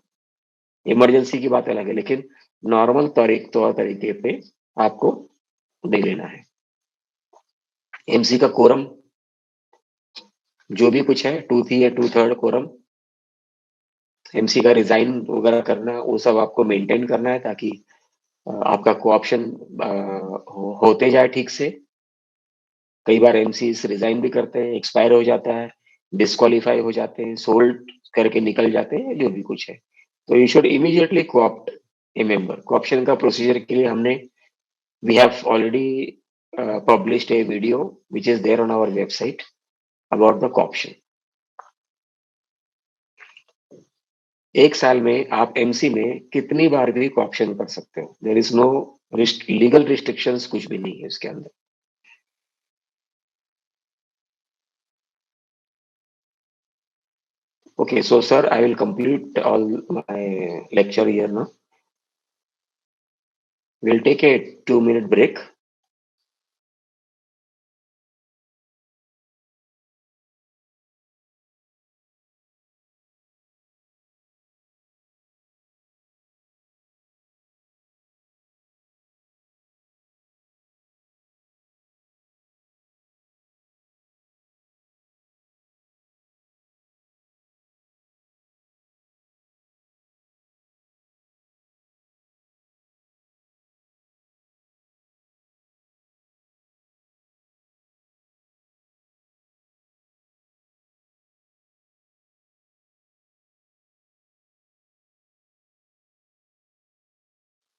इमरजेंसी की बात अलग है, लेकिन नॉर्मल तौर तरीके पे आपको नहीं लेना है। एमसी का कोरम जो भी कुछ है, 2/3 या 2/3 कोरम, एमसी का रिजाइन वगैरह करना, वो सब आपको मेंटेन करना है, ताकि आपका कोऑप्शन होते जाए ठीक से। कई बार एमसी रिजाइन भी करते हैं, एक्सपायर हो जाता है, डिस्क्वालीफाई हो जाते हैं, सोल्ड करके निकल जाते हैं, जो भी कुछ है। तो you should immediately co-opt a member. Co-option का प्रोसीजर के लिए हमने we have already published a video which is there on our website about the co-option. एक साल में आप एमसी में कितनी बार भी को-ऑप्शन कर सकते हो। There is no legal restrictions, कुछ भी नहीं है इसके अंदर। Okay, so sir, I will complete all my lecture here now. We'll take a 2-minute break.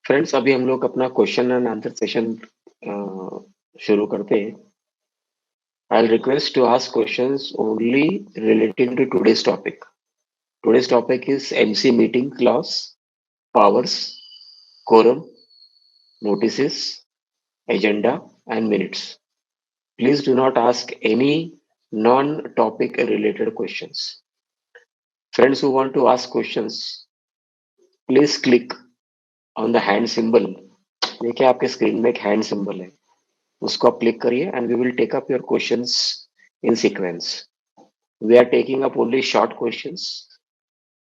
Friends, अभी हम लोग अपना क्वेश्चन एंड आंसर सेशन शुरू करते हैं। I'll request to ask questions only relating to today's topic. Today's topic is MC meeting clause, powers, quorum, notices, agenda, and minutes. Please do not ask any non-topic related questions. Friends who want to ask questions, please click on the hand symbol. देखिए आपके screen में एक hand symbol है, उसको आप click करिए and we will take up your questions in sequence. We are taking up only short questions.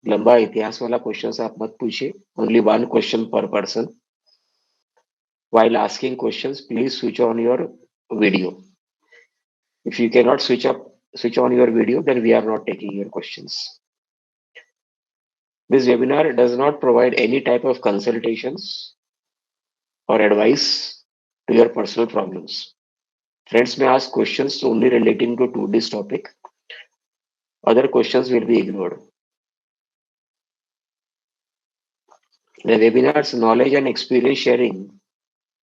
लंबा इतिहास वाला क्वेश्चंस आप मत पूछिए, only 1 question per person. While asking questions, please switch on your video. If you cannot switch up switch on your video, then we are not taking your questions. This webinar does not provide any type of consultations or advice to your personal problems. Friends may ask questions only relating to this topic. Other questions will be ignored. The webinar's knowledge and experience sharing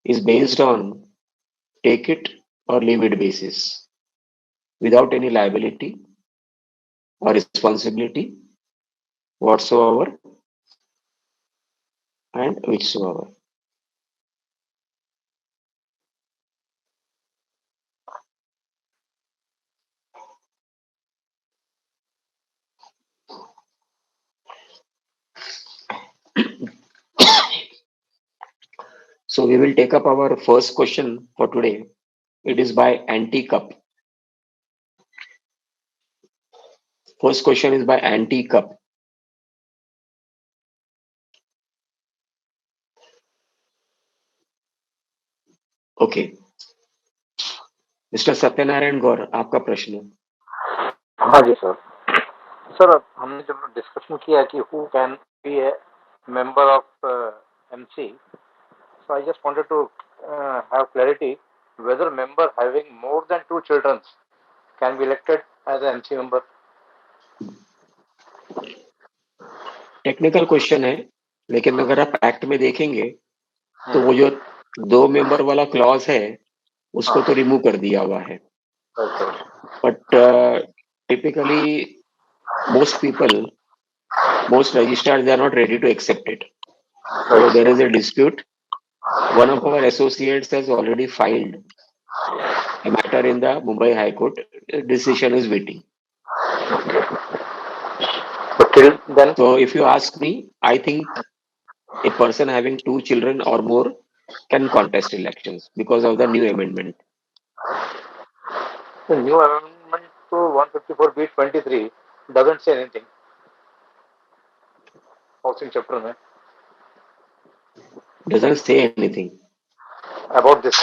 is based on take it or leave it basis without any liability or responsibility whatsoever and whichsoever. So we will take up our first question for today. It is by Anti-Cup. First question is by Anti-Cup. Okay, mister Satyanarayan Gaur, आपका प्रश्न। हाँ जी sir. Sir हमने जब discussion किया कि who can be A member of MC, so I just wanted to have clarity whether member having more than 2 children can be elected as an MC member. Technical question है, लेकिन अगर आप act में देखेंगे तो वो जो 2 मेंबर वाला क्लॉज है उसको तो रिमूव कर दिया हुआ है। But typically most people, most registrars, they are not ready to accept it. So there is a dispute. One of our associates has already filed a matter in the Mumbai High Court. Decision is waiting. Then, so if you ask me, I think a person having 2 children or more can contest elections because of the new amendment. The new amendment to 154B23 doesn't say anything. Housing chapter mein. Doesn't say anything about this.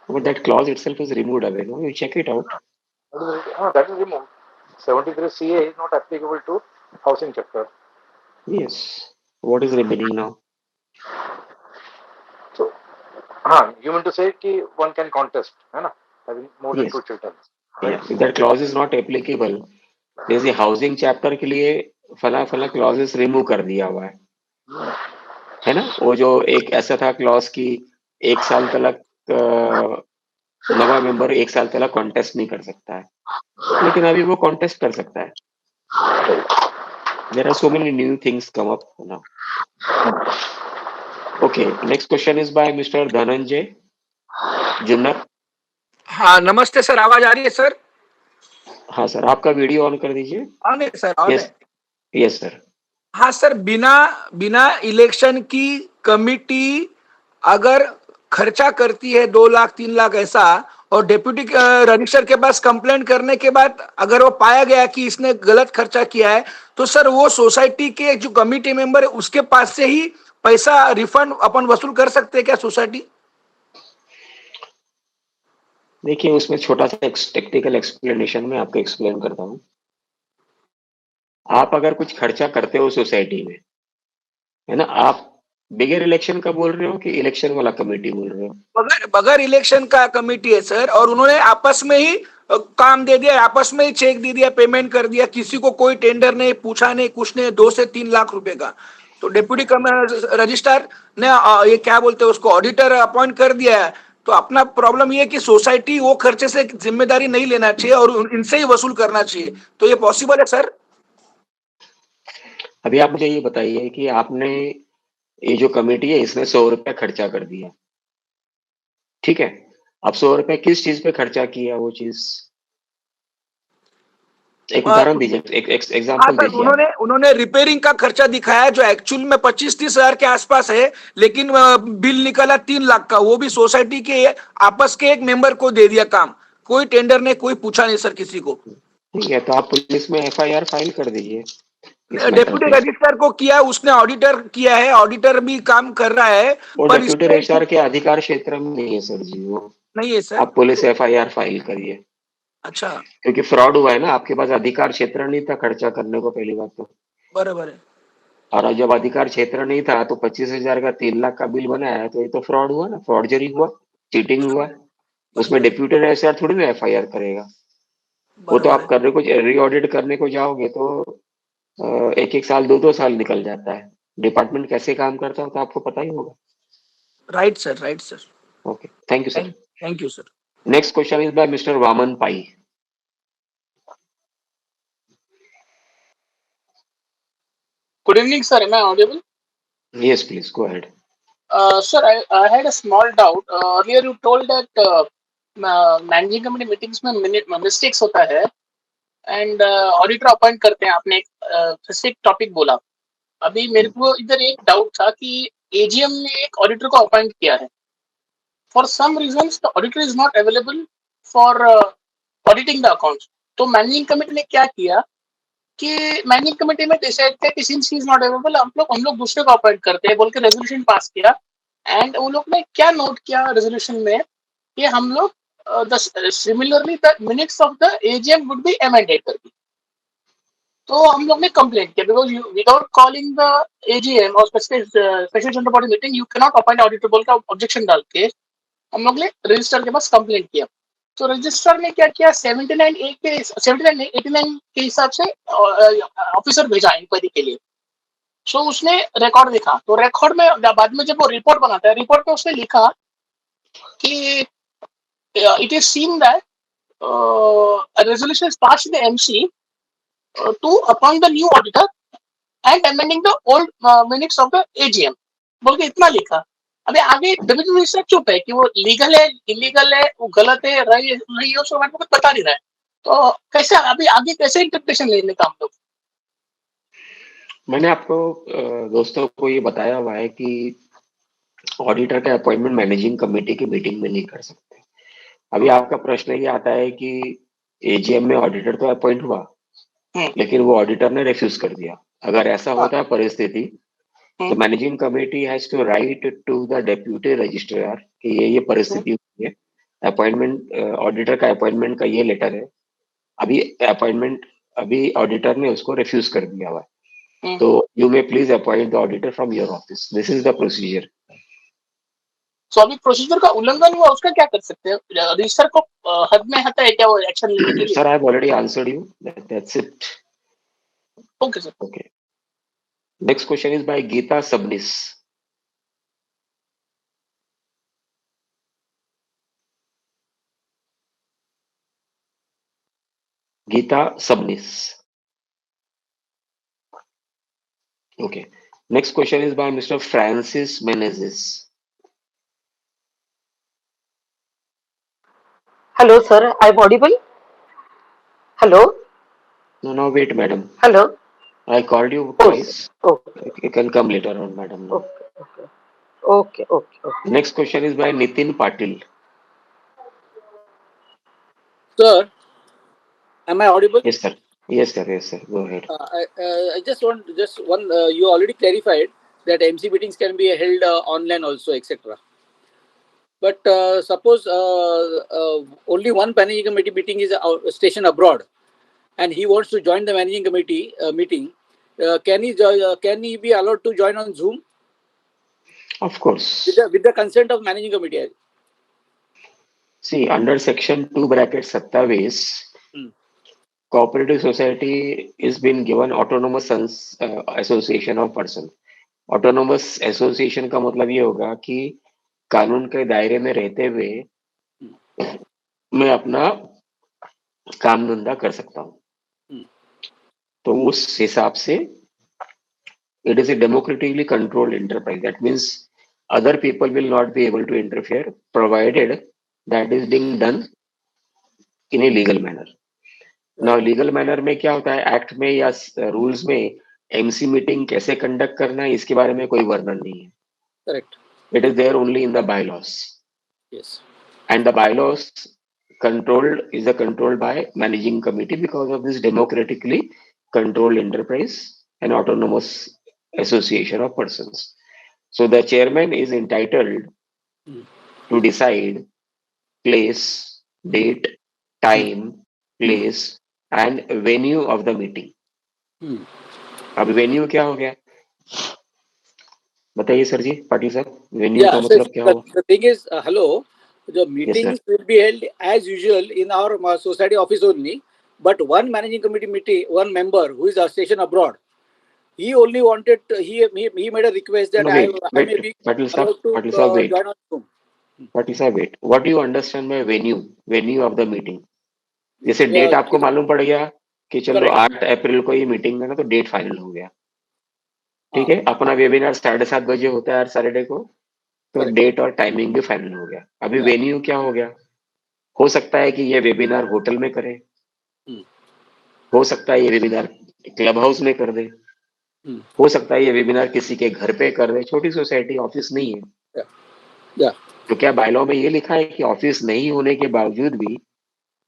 But that clause itself is removed away. No, you check it out. That is removed. 73CA is not applicable to housing chapter. Yes. What is remaining now? So, you mean to say कि one can contest, है ना? Having more than 2 children. Right? Yeah. If that clause is not applicable, जैसे housing chapter के लिए फला फला clauses remove कर दिया हुआ है ना? वो जो एक ऐसा था क्लॉज की 1 साल तक नवा मेंबर 1 साल तक कॉन्टेस्ट नहीं कर सकता है, लेकिन अभी वो कॉन्टेस्ट कर सकता है। There are so many new things come up now. Okay, next question is by Mr. Dhananjay Junnar. हाँ नमस्ते सर, आवाज आ रही है सर? हाँ सर, आपका वीडियो ऑन कर दीजिए। ऑन है सर, ऑन है। Yes sir. हाँ सर, बिना इलेक्शन की कमिटी अगर खर्चा करती है 2 लाख 3 लाख ऐसा, और डेप्यूटी रजिस्टर के पास कंप्लेंट करने के बाद अगर वो पाया गया कि इसने गलत खर्चा किया है, तो सर वो सोसाइटी के जो कमिटी मेंबर है उसके पास से ही पैसा रिफंड अपन वसूल कर सकते हैं क्या सोसाइटी? देखिए, उसमें छोटा सा टेक्निकल एक्सप्लेनेशन में आपको एक्सप्लेन करता हूँ। आप अगर कुछ खर्चा करते हो सोसाइटी में, है ना, आप बगैर इलेक्शन का बोल रहे हो कि इलेक्शन वाला कमेटी बोल रहे हो? बगैर इलेक्शन का कमेटी है सर, और उन्होंने आपस में ही काम दे दिया, आपस में ही चेक दे दिया, पेमेंट कर दिया, किसी को कोई टेंडर नहीं, पूछा नहीं, कुछ नहीं, 2 से 3 लाख रुपए का। तो डेप्यूटी रजिस्ट्रार ने ये क्या बोलते हैं उसको, ऑडिटर अपॉइंट कर दिया है। तो अपना प्रॉब्लम ये कि सोसाइटी वो खर्चे से जिम्मेदारी नहीं लेना चाहिए और इनसे ही वसूल करना चाहिए। तो ये पॉसिबल है सर? अभी आप मुझे ये बताइए कि आपने ये जो कमेटी है इसने 100 रुपए खर्चा कर दिया, ठीक है? अब 100 रुपए किस चीज पे खर्चा किया? वो चीज एक उदाहरण दीजिए, एक एग्जांपल दीजिए। उन्होंने रिपेयरिंग का खर्चा दिखाया जो एक्चुअल में 25-30 हजार के आसपास है, लेकिन बिल निकला 3 लाख का। वो भी सोसाइटी के आपस के एक मेंबर को दे दिया काम, कोई टेंडर नहीं, कोई पूछा नहीं सर किसी को। ठीक है, तो आप पुलिस में FIR फाइल कर दीजिए। डेप्यूटी रजिस्ट्रार को किया, उसने ऑडिटर किया है, ऑडिटर भी काम कर रहा है, पर डेप्यूटी रजिस्ट्रार के अधिकार क्षेत्र में नहीं है सर जी, वो नहीं है सर। आप पुलिस FIR फाइल करिए। अच्छा, क्योंकि फ्रॉड हुआ है ना, आपके पास अधिकार क्षेत्र नहीं था खर्चा करने को, पहली बात तो। बरोबर है. और जब अधिकार क्षेत्र नहीं था तो 25,000 का 3 लाख का बिल बनाया, तो ये तो फ्रॉड हुआ ना, फ्रॉडजरी हुआ, चीटिंग हुआ. उसमें बरोबर है. डिप्यूटी रजिस्ट्रार थोड़ी ना एफआईआर करेगा. वो तो बरोबर आप है. करने को री ऑडिट करने को जाओगे तो एक एक साल 2-2 साल निकल जाता है. डिपार्टमेंट कैसे काम करता है तो आपको पता ही होगा. Right sir, right sir. Okay, thank you sir. Thank you sir. Next question is by mister Vaman Pai. Good evening, sir. Am I audible? Yes, please go ahead. Sir, I had a small doubt. Earlier, you told that managing committee meetings में mistakes होता है and auditor appoint करते हैं. आपने एक specific topic बोला. अभी मेरे को इधर एक डाउट था कि AGM ने एक ऑडिटर को अपॉइंट किया है. For some reasons, the auditor is not available for auditing the accounts. तो मैनेजिंग कमेटी ने क्या किया कि मैनेजिंग कमेटी में डिसाइड किया कि since he is not available हम लोग दूसरे को अपॉइंट करते हैं बोल के रेजोल्यूशन पास किया. एंड उन लोग ने क्या नोट किया रेजोल्यूशन में कि हम लोग similarly the minutes of the AGM would be amended करके. तो हम लोग ने कंप्लेंट किया because without calling the AGM और special general body meeting you can not appoint auditor बोल का ऑब्जेक्शन डाल के हम लोग ने रजिस्टर के पास कंप्लेंट किया. तो रजिस्ट्रार ने क्या किया 79 के हिसाब से ऑफिसर भेजा इंक्वायरी के लिए. सो उसने रिकॉर्ड देखा. तो रिकॉर्ड में बाद में जब वो रिपोर्ट बनाता है रिपोर्ट में उसने लिखा कि it is seen that resolution is passed the MC to appoint the new auditor and amending the old minutes of the AGM बोल के इतना लिखा. अभी आगे डिविजन रजिस्ट्रार चुप है कि वो लीगल है इलीगल है वो गलत है रही नहीं हो, उसको कुछ बता नहीं रहा है. तो कैसे अभी आगे कैसे इंटरप्रिटेशन लेने का हम लोग. मैंने आपको दोस्तों को ये बताया हुआ है कि ऑडिटर का अपॉइंटमेंट मैनेजिंग कमेटी की मीटिंग में नहीं कर सकते. अभी आपका प्रश्न ये आता है कि एजीएम में ऑडिटर तो अपॉइंट हुआ, लेकिन वो ऑडिटर ने रिफ्यूज कर दिया. अगर ऐसा होता है परिस्थिति तो managing committee has to write to the deputy registrar कि ये परिस्थिति हुई है, अपॉइंटमेंट ऑडिटर का अपॉइंटमेंट का ये लेटर है, अभी ऑडिटर ने उसको रिफ्यूज कर दिया हुआ है, तो you may please appoint the auditor from your office. This is the procedure. So अभी प्रोसीजर का उल्लंघन हुआ उसका क्या कर सकते हैं. रजिस्टर को हद में आता है क्या वो एक्शन लेने के लिए. Sir, I have already answered you. That's it. Okay sir. Okay. Next question is by Geeta Subnis. Geeta Subnis. Okay. Next question is by Mr. Francis Menezes. Hello, sir. I'm audible. Hello. No, wait, madam. Hello. I called you Oh, twice. okay. You can come later on, madam. now. Okay. Next question is by Nitin Patil. Sir, am I audible? Yes, sir. Yes, sir. Go ahead. I just want one. You already clarified that MC meetings can be held online also, etc. But suppose only one managing committee meeting is stationed abroad, and he wants to join the managing committee meeting. Can he be allowed to join on Zoom Of course. with the consent of managing committee? See, under section 2(27, cooperative society is been given autonomous association of person. Autonomous association का मतलब ये होगा कि कानून के दायरे में रहते हुए मैं अपना काम धंधा कर सकता हूं. तो उस हिसाब से it is a democratically controlled enterprise. That means other people will not be able to interfere provided that is being done in a legal manner. Now legal manner में क्या होता है, एक्ट में या रूल्स में एमसी मीटिंग कैसे conduct करना है इसके बारे में कोई वर्णन नहीं है. Correct. It is there only in the bylaws. Yes. And the bylaws controlled by managing committee because of this democratically controlled enterprise and autonomous association of persons. So the chairman is entitled to decide place, date, time, place and venue of the meeting. Hmm. अब venue क्या हो गया, बताइए sir जी, पाटिल साहब, venue Yeah, का so मतलब क्या हुआ? the thing is, hello, the Yes, meetings sir. will be held as usual in our society office only, but one managing committee meeting, one member who is stationed abroad, he only wanted, he made a request that No, I may wait, be Patil allowed Saab, to wait. join on Zoom. Patil Saab, wait. What do you understand by venue of the meeting? जैसे Yeah, date आपको मालूम पड़ गया कि चलो correct. 8 अप्रैल को ये meeting है ना, तो डेट फाइनल हो गया, ठीक हाँ, है, अपना वेबिनार 7:30 बजे होता है हर सैटरडे को, तो correct. डेट और टाइमिंग भी फाइनल हो गया। अभी Yeah. वेन्यू क्या हो गया, हो सकता है कि ये वेबिनार होटल में करें, Hmm. हो सकता है ये वेबिनार क्लब हाउस में कर दे, Hmm. हो सकता है ये वेबिनार किसी के घर पे कर दे, छोटी सोसाइटी, ऑफिस नहीं है। Yeah. Yeah. तो क्या बायलॉ में ये लिखा है कि ऑफिस नहीं होने के बावजूद भी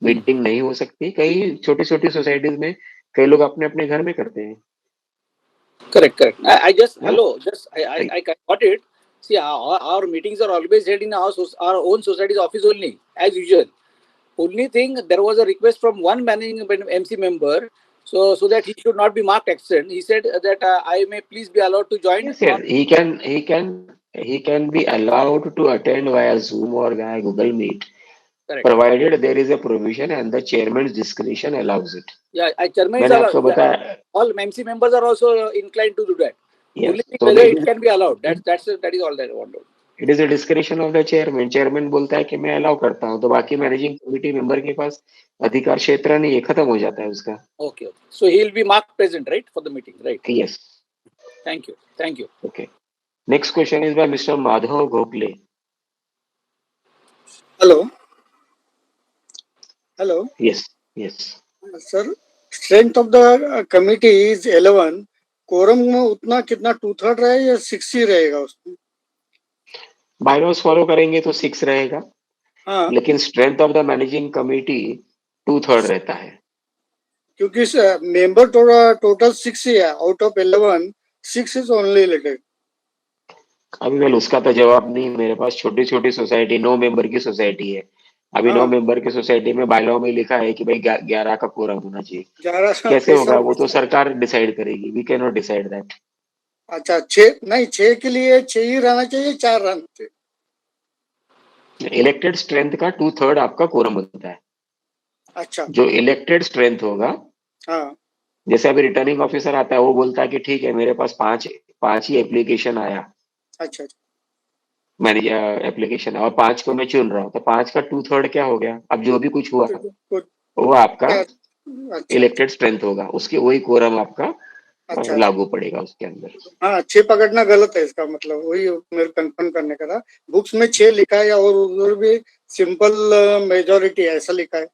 मीटिंग नहीं हो सकती? कई छोटी छोटी सोसाइटीज में कई लोग अपने अपने घर में करते हैं। Correct, correct. I just, हाँ? hello, just, I got it. See, our meetings are always held in our own society's office only, as usual. Only thing, there was a request from one managing MC member, so that he should not be marked absent. He said that I may please be allowed to join Yes, yes. on. He can be allowed to attend via Zoom or via Google Meet, Correct. provided there is a provision and the chairman's discretion allows it. Yeah, chairman is मैंने allowed. आपको Yeah, बताया, all MC members are also inclined to do that. yes. Only thing So whether it can be allowed. That is all that I want to know. it is a discretion of the chairman. Chairman बोलता है कि मैं allow करता हूँ, तो बाकी हाँ. Managing committee member के पास अधिकार क्षेत्र नहीं है, खत्म हो जाता है उसका। Okay. So he will be marked present, right, for the meeting, right? Yes. Thank you. Thank you. Okay. Next question is by Mr. Madhav Gokhale. Hello. Hello. Yes. Yes. Sir, strength of the committee is 11. quorum में उतना कितना 2/3 रहे या 6 ही रहेगा उसमें? Bylaws follow करेंगे तो 6 रहेगा, हाँ, लेकिन strength of the managing committee 2/3 रहता है। क्योंकि मेंबर टोटल 6 ही है, out of 11 6 is only elected. अभी वेल उसका तो जवाब नहीं मेरे पास, छोटी छोटी सोसाइटी 9 मेंबर की सोसाइटी है, अभी 9 हाँ, मेंबर की सोसाइटी में बायलॉ में लिखा है कि भाई 11 का कोरम होना चाहिए। 11 कैसे होगा वो तो कैसा? सरकार डिसाइड करेगी, we can not decide that. अच्छा, 6 नहीं, 6 के लिए 6 ही रहना चाहिए, 4 रहना चाहिए। इलेक्टेड स्ट्रेंथ का 2/3 आपका कोरम होता है। अच्छा, जो इलेक्टेड स्ट्रेंथ होगा, हाँ, जैसे अभी रिटर्निंग ऑफिसर आता है, वो बोलता है कि ठीक है मेरे पास 5 ही एप्लीकेशन आया, अच्छा, मैनेजर एप्लीकेशन, और 5 को मैं चुन रहा हूँ, तो 5 का 2/3 क्या हो गया, अब जो भी कुछ हुआ कुछ वो आपका अच्छा, इलेक्टेड स्ट्रेंथ होगा, उसके वही कोरम आपका अच्छा, लागू पड़ेगा उसके अंदर। हाँ, 6 पकड़ना गलत है, इसका मतलब वही मेरे कंफर्म करने का था। बुक्स में 6 लिखा है और उधर भी सिंपल मेजॉरिटी ऐसा लिखा है,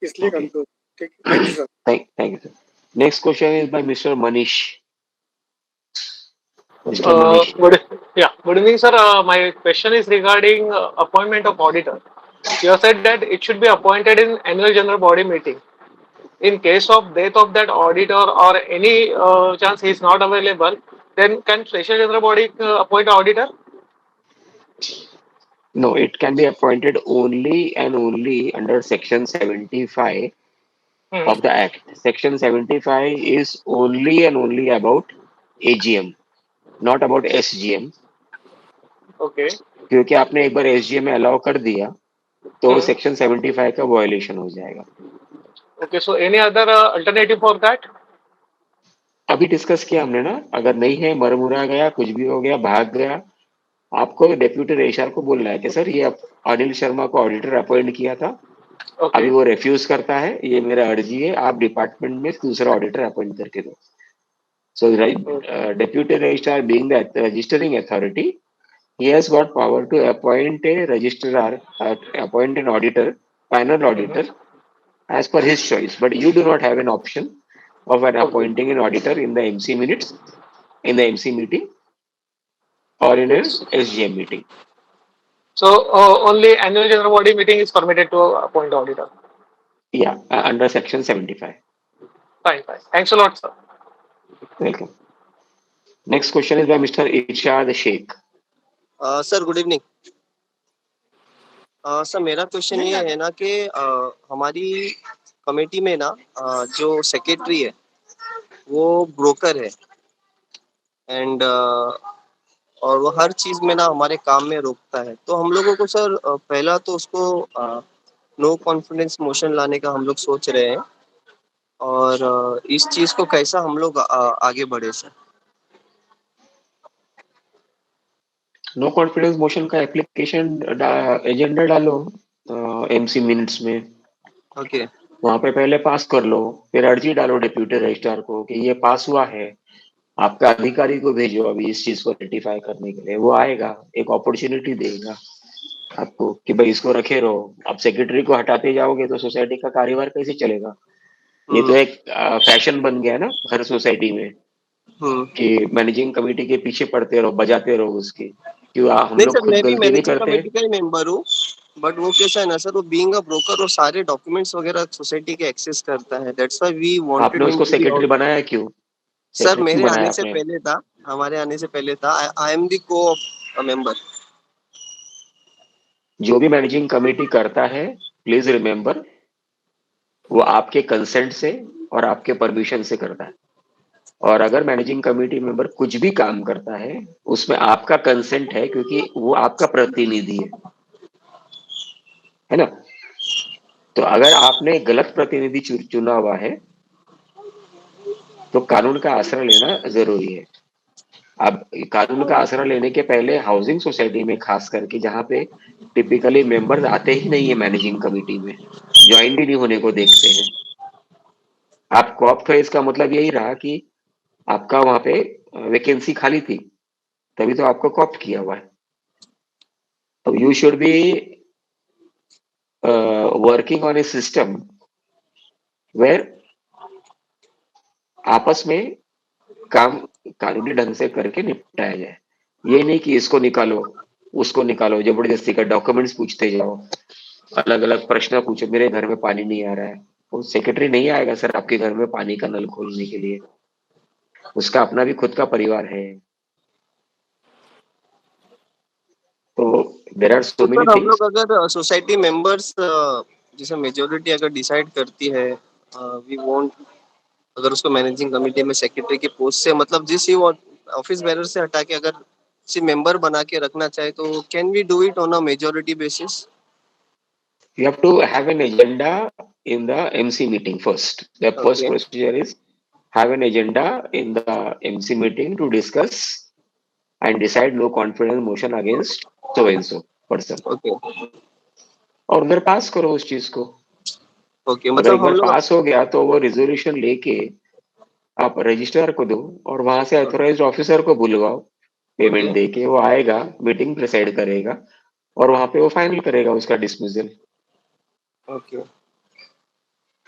इसलिए Okay. कंफ्यूज। ठीक है, thank you sir. Thank you, sir. Next question is by Mr. Manish. Mr. Manish. Good evening, sir. My question is regarding appointment of auditor. You have said that it should be appointed in annual general body meeting. In case of death of that auditor or any chance he is not available, then can special general body appoint auditor? No, it can be appointed only and only under Section 75 of the Act. Section 75 is only and only about AGM, not about SGM. Okay. क्योंकि आपने एक बार SGM में allow कर दिया तो section 75 का violation हो जाएगा। Okay. So any other alternative for that? अभी डिस्कस किया हमने ना, अगर नहीं है, मरमुरा गया, कुछ भी हो गया, भाग गया, आपको डेप्यूटी रजिस्ट्रार को बोलना है कि सर ये अनिल शर्मा को ऑडिटर अपॉइंट किया था, Okay. अभी वो रिफ्यूज करता है, ये मेरा अर्जी है, आप डिपार्टमेंट में दूसरा ऑडिटर अपॉइंट करके दो। So deputy registrar being the registering authority, he has got power to appoint a registrar, appoint an auditor, panel auditor, as per his choice, but you do not have an option of an appointing an auditor in the MC minutes, in the MC meeting, or in a Yes. SGM meeting. So only annual general body meeting is permitted to appoint auditor. Yeah, under section 75. Fine. Thanks a lot, sir. Welcome. Next question is by Mr. Irshad Sheikh. Sir good evening. Sir मेरा question ये है ना कि हमारी committee में ना जो secretary है वो ब्रोकर है एंड और वो हर चीज में ना हमारे काम में रोकता है। तो हम लोगों को सर पहला तो उसको नो कॉन्फिडेंस मोशन लाने का हम लोग सोच रहे हैं और इस चीज को कैसा हम लोग आगे बढ़े सर। नो कॉन्फिडेंस मोशन का एप्लीकेशन एजेंडा डालो एमसी मिनट्स में। ओके वहां पे पहले पास कर लो, फिर अर्जी डालो डिप्यूटी रजिस्ट्रार को कि ये पास हुआ है। आपका अधिकारी को भेजो अभी इस चीज को रेटिफाई करने के लिए, वो आएगा, एक अपॉर्चुनिटी देगा आपको कि भाई इसको रखे रहो। आप सेक्रेटरी को हटाते जाओगे तो सोसाइटी का कारोबार कैसे चलेगा? ये तो एक फैशन बन गया ना हर सोसाइटी में कि मैनेजिंग कमेटी के पीछे पड़ते रहो, बजाते रहो उसकी। क्यों हम नहीं लोग सर, खुद मैं भी गलती नहीं मैनेजिंग करते? कमेटी का ही मेंबर हूँ, बट वो कैसा है ना सर, वो बीइंग अ ब्रोकर और सारे डॉक्यूमेंट्स वगैरह सोसाइटी के एक्सेस करता है। दैट्स व्हाई वी आपने वांटेड हिम उसको टू बी सेक्रेटरी आउट। बनाया क्यों? सर सेक्रेटरी क्यों मेरे बनाया आने से आपने? पहले था, हमारे आने से पहले था। आई एम द को मेंबर। जो भी मैनेजिंग कमेटी करता है, प्लीज रिमेम्बर, वो आपके कंसेंट से और आपके परमिशन से करता है। और अगर मैनेजिंग कमेटी मेंबर कुछ भी काम करता है उसमें आपका कंसेंट है, क्योंकि वो आपका प्रतिनिधि है ना? तो अगर आपने गलत प्रतिनिधि चुना हुआ है तो कानून का आसरा लेना जरूरी है। अब कानून का आसरा लेने के पहले हाउसिंग सोसाइटी में खास करके, जहाँ पे टिपिकली मेंबर्स आते ही नहीं है मैनेजिंग कमेटी में, ज्वाइन भी नहीं होने को देखते हैं, आप कॉप थे, इसका मतलब यही रहा कि आपका वहां पे वैकेंसी खाली थी, तभी तो आपको कॉप्ट किया हुआ है। तो you should be working on a system where आपस में काम कानूनी ढंग से करके निपटाया जाए। ये नहीं कि इसको निकालो उसको निकालो, जबरदस्ती का डॉक्यूमेंट्स पूछते जाओ, अलग अलग प्रश्न पूछो, मेरे घर में पानी नहीं आ रहा है। वो सेक्रेटरी नहीं आएगा सर आपके घर में पानी का नल खोलने के लिए, उसका अपना भी खुद का परिवार है। तो देर आर सो तो मेनी सर हम थिंग्स। लोग अगर सोसाइटी मेंबर्स जैसे मेजोरिटी अगर डिसाइड करती है, वी वांट, अगर उसको मैनेजिंग कमेटी में सेक्रेटरी की पोस्ट से मतलब जिस ही ऑफिस बेरर से हटा के अगर किसी मेंबर बना के रखना चाहे तो can we do it on a majority basis? You have to have an agenda in the MC meeting first. The first okay procedure is have an agenda in the MC meeting to discuss and decide no confidence motion against so and so person, okay और उधर पास करो उस चीज को। Okay अगर एक मतलब हम बार लोग पास हो गया तो वो रिजोल्यूशन लेके आप रजिस्ट्रार को दो और वहां से ऑथोराइज्ड ऑफिसर को बुलवाओ, पेमेंट ओके दे के वो आएगा, मीटिंग प्रिसाइड करेगा और वहां पे वो फाइनल करेगा उसका डिसमिसल। ओके ओके,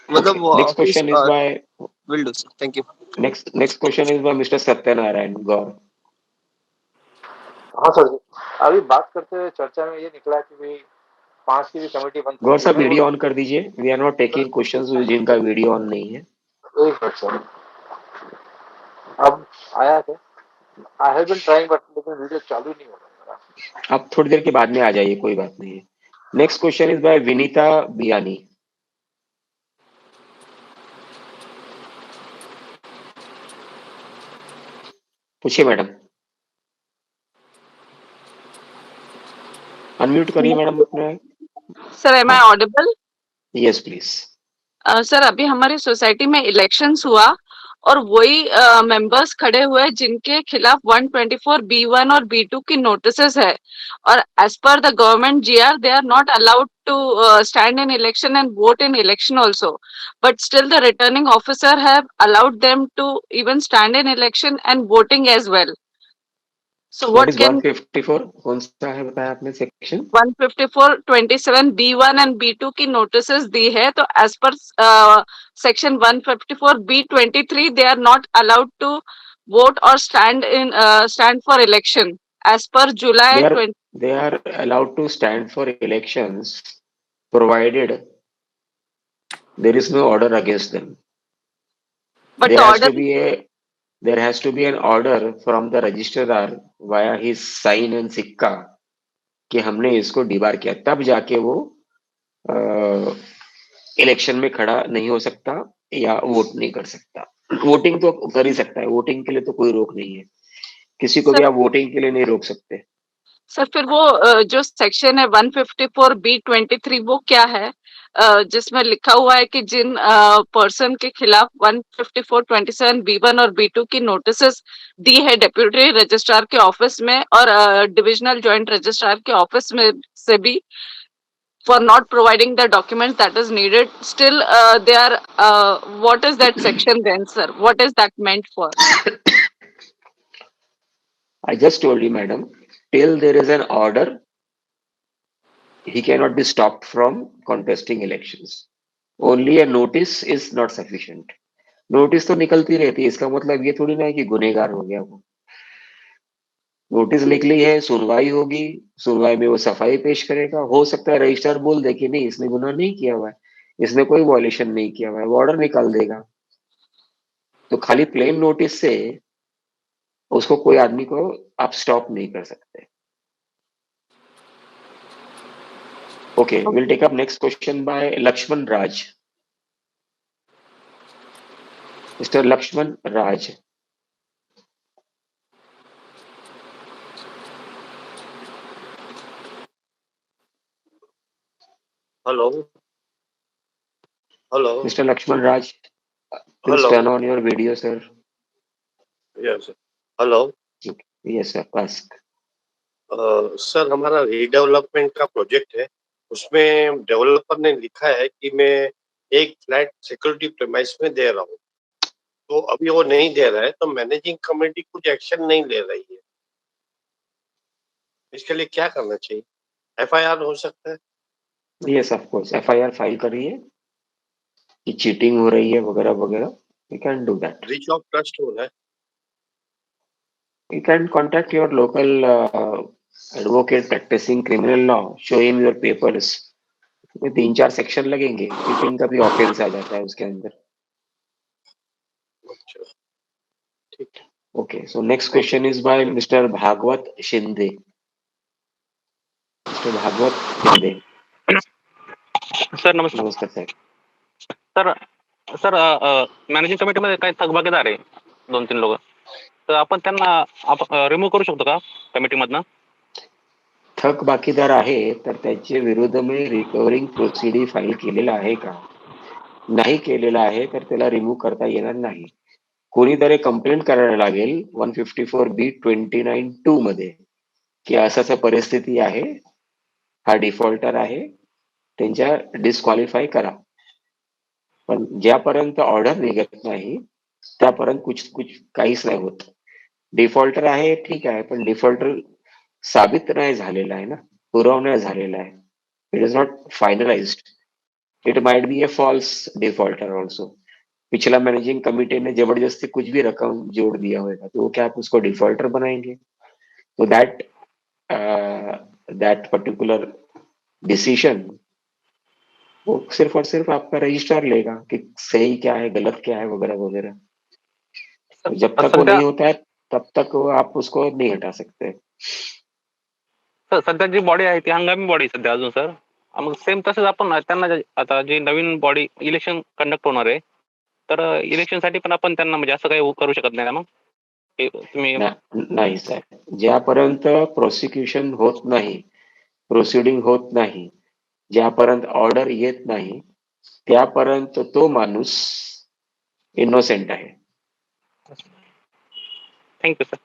मतलब वो next office question is by will do sir, thank you. Next question is by mister Satyanarayan Gaur. हाँ सर जी, अभी बात करते हुए चर्चा में ये निकला कि भाई 5 की भी कमेटी बन गौर सकती साहब है। वीडियो ऑन कर दीजिए, we are not taking questions जिनका वीडियो ऑन नहीं है। एक मिनट सर, अब आया है। I have been trying but लेकिन वीडियो चालू नहीं हो रहा मेरा। आप थोड़ी देर के बाद में आ जाइए, कोई बात नहीं है। Next question is bye Vinita Biyani. पूछिए मैडम, अनम्यूट करिए मैडम अपने। सर एम आई हाँ, ऑडिबल? Yes please. सर अभी हमारी सोसाइटी में इलेक्शंस हुआ और वही मेंबर्स खड़े हुए जिनके खिलाफ 124 B1 और B2 की नोटिसेस है, और as per the government GR they are not allowed to stand in election and vote in election also, but still the returning officer have allowed them to even stand in election and voting as well. So what what is can 154? कौन सा है बताया आपने section? 154(27) B1 and B2 की notices दी है, तो as per section 154 B23 they are not allowed to vote और stand for election as per July 20। They are allowed to stand for elections provided there is no order against them. But There the has to order be a there has to be an order from the registrar via his sign and सिक्का कि हमने इसको debar किया, तब जाके वो election में खड़ा नहीं हो सकता या वोट नहीं कर सकता। वोटिंग तो कर ही सकता है, वोटिंग के लिए तो कोई रोक नहीं है, किसी को भी सर आप वोटिंग के लिए नहीं रोक सकते। सर फिर वो जो सेक्शन है 154B23 वो क्या है, जिसमें लिखा हुआ है कि जिन पर्सन के खिलाफ 154(27)B1 और B2 की नोटिसेस दी है डेप्यूटी रजिस्ट्रार के ऑफिस में और डिविजनल जॉइंट रजिस्ट्रार के ऑफिस में से भी, for not providing the documents that is needed, still they are what is that section then, sir? What is that meant for? I just told you, madam, till there is an order, he cannot be stopped from contesting elections. Only a notice is not sufficient. Notice तो निकलती रहती है, इसका मतलब ये थोड़ी ना है कि गुनहगार हो गया वो। नोटिस निकली है, सुनवाई होगी, सुनवाई में वो सफाई पेश करेगा। हो सकता है रजिस्ट्रार बोल दे कि नहीं, इसने गुनाह नहीं किया हुआ है, इसने कोई वॉयलेशन नहीं किया हुआ है, वो ऑर्डर निकाल देगा। तो खाली प्लेन नोटिस से उसको कोई आदमी को आप स्टॉप नहीं कर सकते। Okay, we'll take up next question by Lakshman Raj. Mr. Lakshman Raj. Hello hello Mr. Lakshman Raj, please hello turn on your video, sir. Yes hello Yes, sir. Ask. Sir, हमारा redevelopment का project है, उसमें developer ने लिखा है कि मैं एक फ्लैट सिक्योरिटी प्रीमाइस में दे रहा हूँ, तो अभी वो नहीं दे रहा है, तो मैनेजिंग कमेटी कुछ एक्शन नहीं ले रही है। इसके लिए क्या करना चाहिए? एफआईआर हो सकता है? Yes, of course. FIR file करिए कि चीटिंग हो रही है वगैरह वगैरह. You can do that. Breach of trust हो रहा है? You can contact your local advocate practicing criminal law. Show him your papers. 3-4 section लगेंगे, चीटिंग का भी ऑफेंस आ जाता है उसके अंदर. अच्छा, ठीक है। Okay, so next question is by Mr. Bhagwat Shinde. Mr. Bhagwat Shinde. Sir नमस्कार. नमस्कार साहेब. सर सर मॅनेजिंग कमिटीमध्ये काही थकबाकीदार आहे 2-3 लोक, तर आपण त्यांना रिमूव्ह करू शकतो का कमिटीमधनं? थक बाकीदार आहे तर त्याच्या विरुद्ध मी रिकव्हरिंग प्रोसिडिंग फाईल केलेला आहे का? नाही केलेला आहे तर त्याला रिमूव्ह करता येणार नाही. कोणीतरी कंप्लेंट करायला लागेल 154B29(2) मध्ये की असं परिस्थिती आहे, हा डिफॉल्टर आहे, त्यांच्या डिस्क्वालिफाय करा. पण ज्यापर्यंत ऑर्डर निघत नाही त्यापर्यंत कुछ काहीच नाही होत. डिफॉल्टर आहे ठीक आहे, पण डिफॉल्टर साबित नाही झालेला आहे ना, पुरावा नाही झालेला आहे. It is not finalised. It might be a false defaulter also. पिछला मैनेजिंग कमिटी ने जबरदस्ती कुछ भी रकम जोड़ दिया होगा तो क्या आप उसको डिफॉल्टर बनाएंगे? तो दैट पर्टिकुलर डिसीजन वो सिर्फ और सिर्फ आपका रजिस्ट्रार लेगा कि सही क्या है, गलत क्या है वगैरह वगैरह. जब तक वो नहीं होता है तब तक वो आप उसको नहीं हटा सकते. सर सध्या जी बॉडी आहे ती हंगामी बॉडी सध्या अजून सर. मग सेम तसंच आपण त्यांना आता जी नवीन बॉडी इलेक्शन कंडक्ट होणार आहे, तर इलेक्शनसाठी पण आपण त्यांना म्हणजे असं काही करू शकत नाही ना मग? तुम्ही नाही साहेब, ज्यापर्यंत प्रोसिक्युशन होत नाही, प्रोसिडिंग होत नाही, ज्यापर्यंत ऑर्डर येत नाही त्यापर्यंत तो माणूस इनोसेंट आहे. Thank you sir.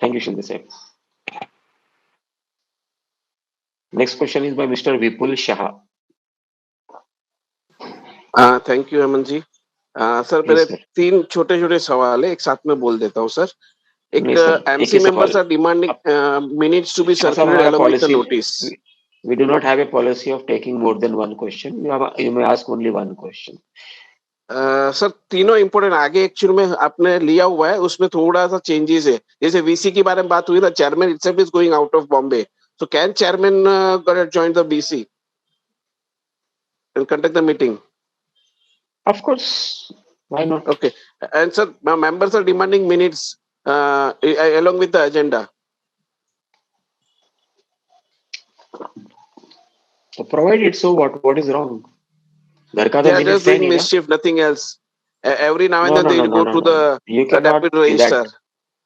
थँक्यू शिंदे साहेब. Next question is by mister Vipul Shah. Thank you Hemant ji. Sir मेरे 3 छोटे-छोटे सवाल है, एक साथ में बोल देता हूँ सर. एक MC members are demanding minutes to be circulated along with the notice. We do not have a policy of taking more than one question. You may ask only one question. Sir तीनों important आगे actually में आपने लिया हुआ है, उसमें थोड़ा सा चेंजेस है. जैसे वीसी के बारे में बात हुई ना, chairman itself is going out of Bombay, so can chairman join the BC and conduct the meeting? Of course, why not? Okay. And sir, members are demanding minutes along with the agenda. So provide it. So what is wrong? घर का They तो are minutes just है doing नहीं ना. mischief, nothing else. Every now and No, then no, they no, will no, go no, to no, the no. You cannot deputy say that. registrar.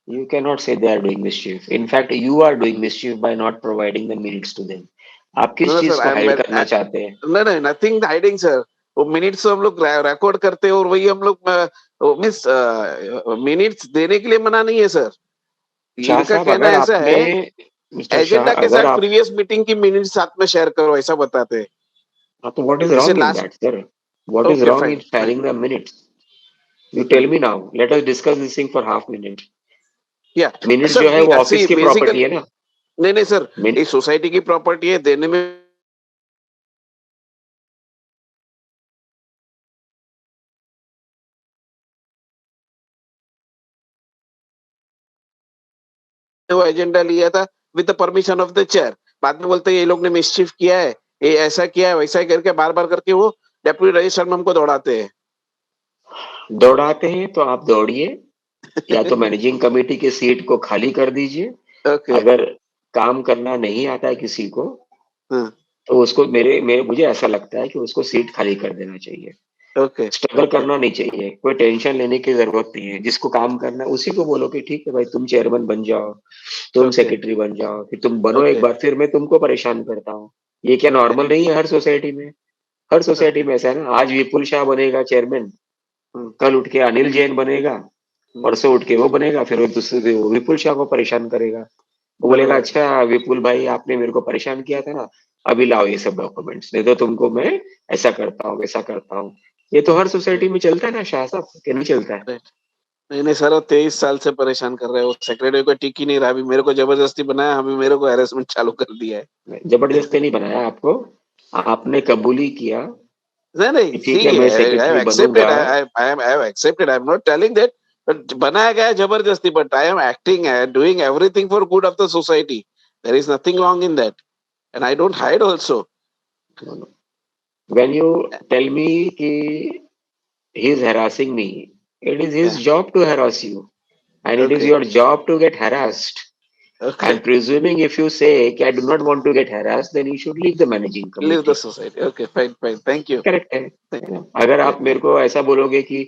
You cannot say they are doing mischief. In fact, you are doing mischief by not providing the minutes to them. आप किस No, no, चीज sir. को I am hide very. करना चाहते हैं? No, no, nothing hiding, sir. वो minutes हम लोग रिकॉर्ड करते हैं और वही हम लोग मिस मिनट्स देने के लिए मना नहीं है सर. शाह इनका साहब, कहना अगर ऐसा आपने है मिस्टर शाह, एजेंडा के अगर साथ आप, प्रीवियस मीटिंग की मिनट्स साथ में शेयर करो ऐसा बताते हैं. हाँ, तो व्हाट इज जैसे wrong in last. That sir? What is okay wrong in fine fine sharing the minutes? You tell fine. Me now. Let us discuss this thing for half minute. या minutes sir जो है वो office सी की basically property है ना. नहीं नहीं sir मिन- ये सोसाइटी की प्रॉपर्टी है देने में वो एजेंडा लिया था with the permission of the chair. बाद में बोलते हैं ये लोग ने मिसचीफ किया है ये ऐसा किया है वैसा करके बार बार करके वो डेप्यूटी रजिस्ट्रार में हमको दौड़ाते हैं. दौड़ाते हैं तो आप दौड़िए, या तो मैनेजिंग कमेटी की सीट को खाली कर दीजिए. ओके. अगर काम करना नहीं आता है किसी को, हाँ. तो उसको मुझे ऐसा लगता है कि उसको सीट खाली कर देना चाहिए. ओके. स्ट्रगल करना नहीं चाहिए, कोई टेंशन लेने की जरूरत नहीं है. जिसको काम करना है उसी को बोलो कि ठीक है भाई, तुम चेयरमैन बन जाओ, तुम ओके. सेक्रेटरी बन जाओ, फिर तुम बनो एक ओके. बार, फिर मैं तुमको परेशान करता हूँ. ये क्या ओके. नॉर्मल नहीं है हर सोसाइटी में? हर सोसाइटी में ऐसा है ना. आज विपुल शाह बनेगा चेयरमैन, कल उठ के अनिल जैन बनेगा, परसों उठ के वो बनेगा, फिर वो दूसरे वो विपुल शाह को परेशान करेगा. वो बोलेगा बराबर. अच्छा विपुल भाई, आपने मेरे को परेशान किया था ना, अभी लाओ ये सब डॉक्यूमेंट्स, नहीं तो तुमको मैं ऐसा करता हूँ वैसा करता हूँ. ये तो हर सोसाइटी में चलता है ना शाह साहब, कि नहीं चलता है? नहीं नहीं सर 23 साल से परेशान कर रहे हो सेक्रेटरी को टिक ही नहीं रहा. अभी मेरे को जबरदस्ती बनाया अभी मेरे को हैरेसमेंट चालू कर दिया है. जबरदस्ती नहीं बनाया आपको, आपने कबूली किया नहीं नहीं कि ठीक है सी मैं आई सेक्रेटरी हैव बनूंगा. Accepted I have accepted I am not telling that but बनाया गया है जबरदस्ती but I am acting doing everything for good of the society. There is nothing wrong in that and I don't hide also. When you tell me कि he is harassing me, it is his job to harass you, and it is Okay. your job to get harassed. Okay. And presuming if you say कि I do not want to get harassed, then you should leave the managing Leave the committee. society. Okay, fine, fine. Thank you. Correct है ना? अगर आप मेरे को ऐसा बोलोगे कि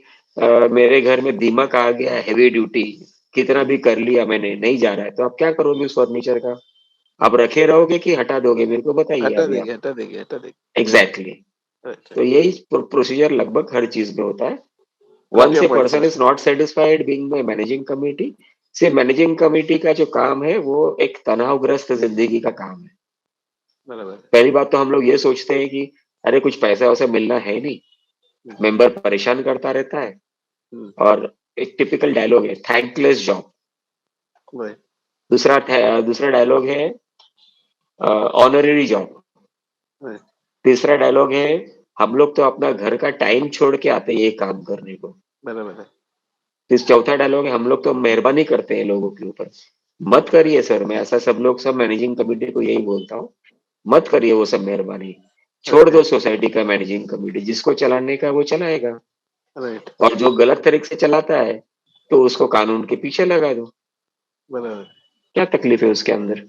मेरे घर में दीमक आ गया, हैवी ड्यूटी, कितना भी कर लिया मैंने, नहीं जा रहा है, तो आप क्या करोगे उस फर्नीचर का? आप रखे रहोगे कि हटा दोगे? मेरे को बताइए हटा अभी आप. देंगे हटा देंगे हटा देंगे. एग्जैक्टली. Right, तो right. यही प्रोसीजर लगभग हर चीज में होता है. Got once your a point, person sir. is not satisfied being by managing committee, से मैनेजिंग कमेटी का जो काम है वो एक तनावग्रस्त जिंदगी का काम है. बराबर. पहली बात तो हम लोग ये सोचते हैं कि अरे कुछ पैसा वैसा मिलना है नहीं, मेंबर परेशान करता रहता है, और एक टिपिकल डायलॉग है थैंकलेस जॉब. Right. दूसरा डायलॉग है ऑनररी जॉब. Right. तीसरा डायलॉग है हम लोग तो अपना घर का टाइम छोड़ के आते हैं ये काम करने को. बराबर है. इस चौथा डायलॉग है हम लोग तो मेहरबानी करते हैं लोगों के ऊपर. मत करिए सर, मैं ऐसा सब लोग सब मैनेजिंग कमेटी को यही बोलता हूँ, मत करिए वो सब मेहरबानी. छोड़ दो सोसाइटी का मैनेजिंग कमेटी, जिसको चलाने का वो चलाएगा, Right. और जो गलत तरीके से चलाता है तो उसको कानून के पीछे लगा दो. बराबर. क्या तकलीफ है उसके अंदर?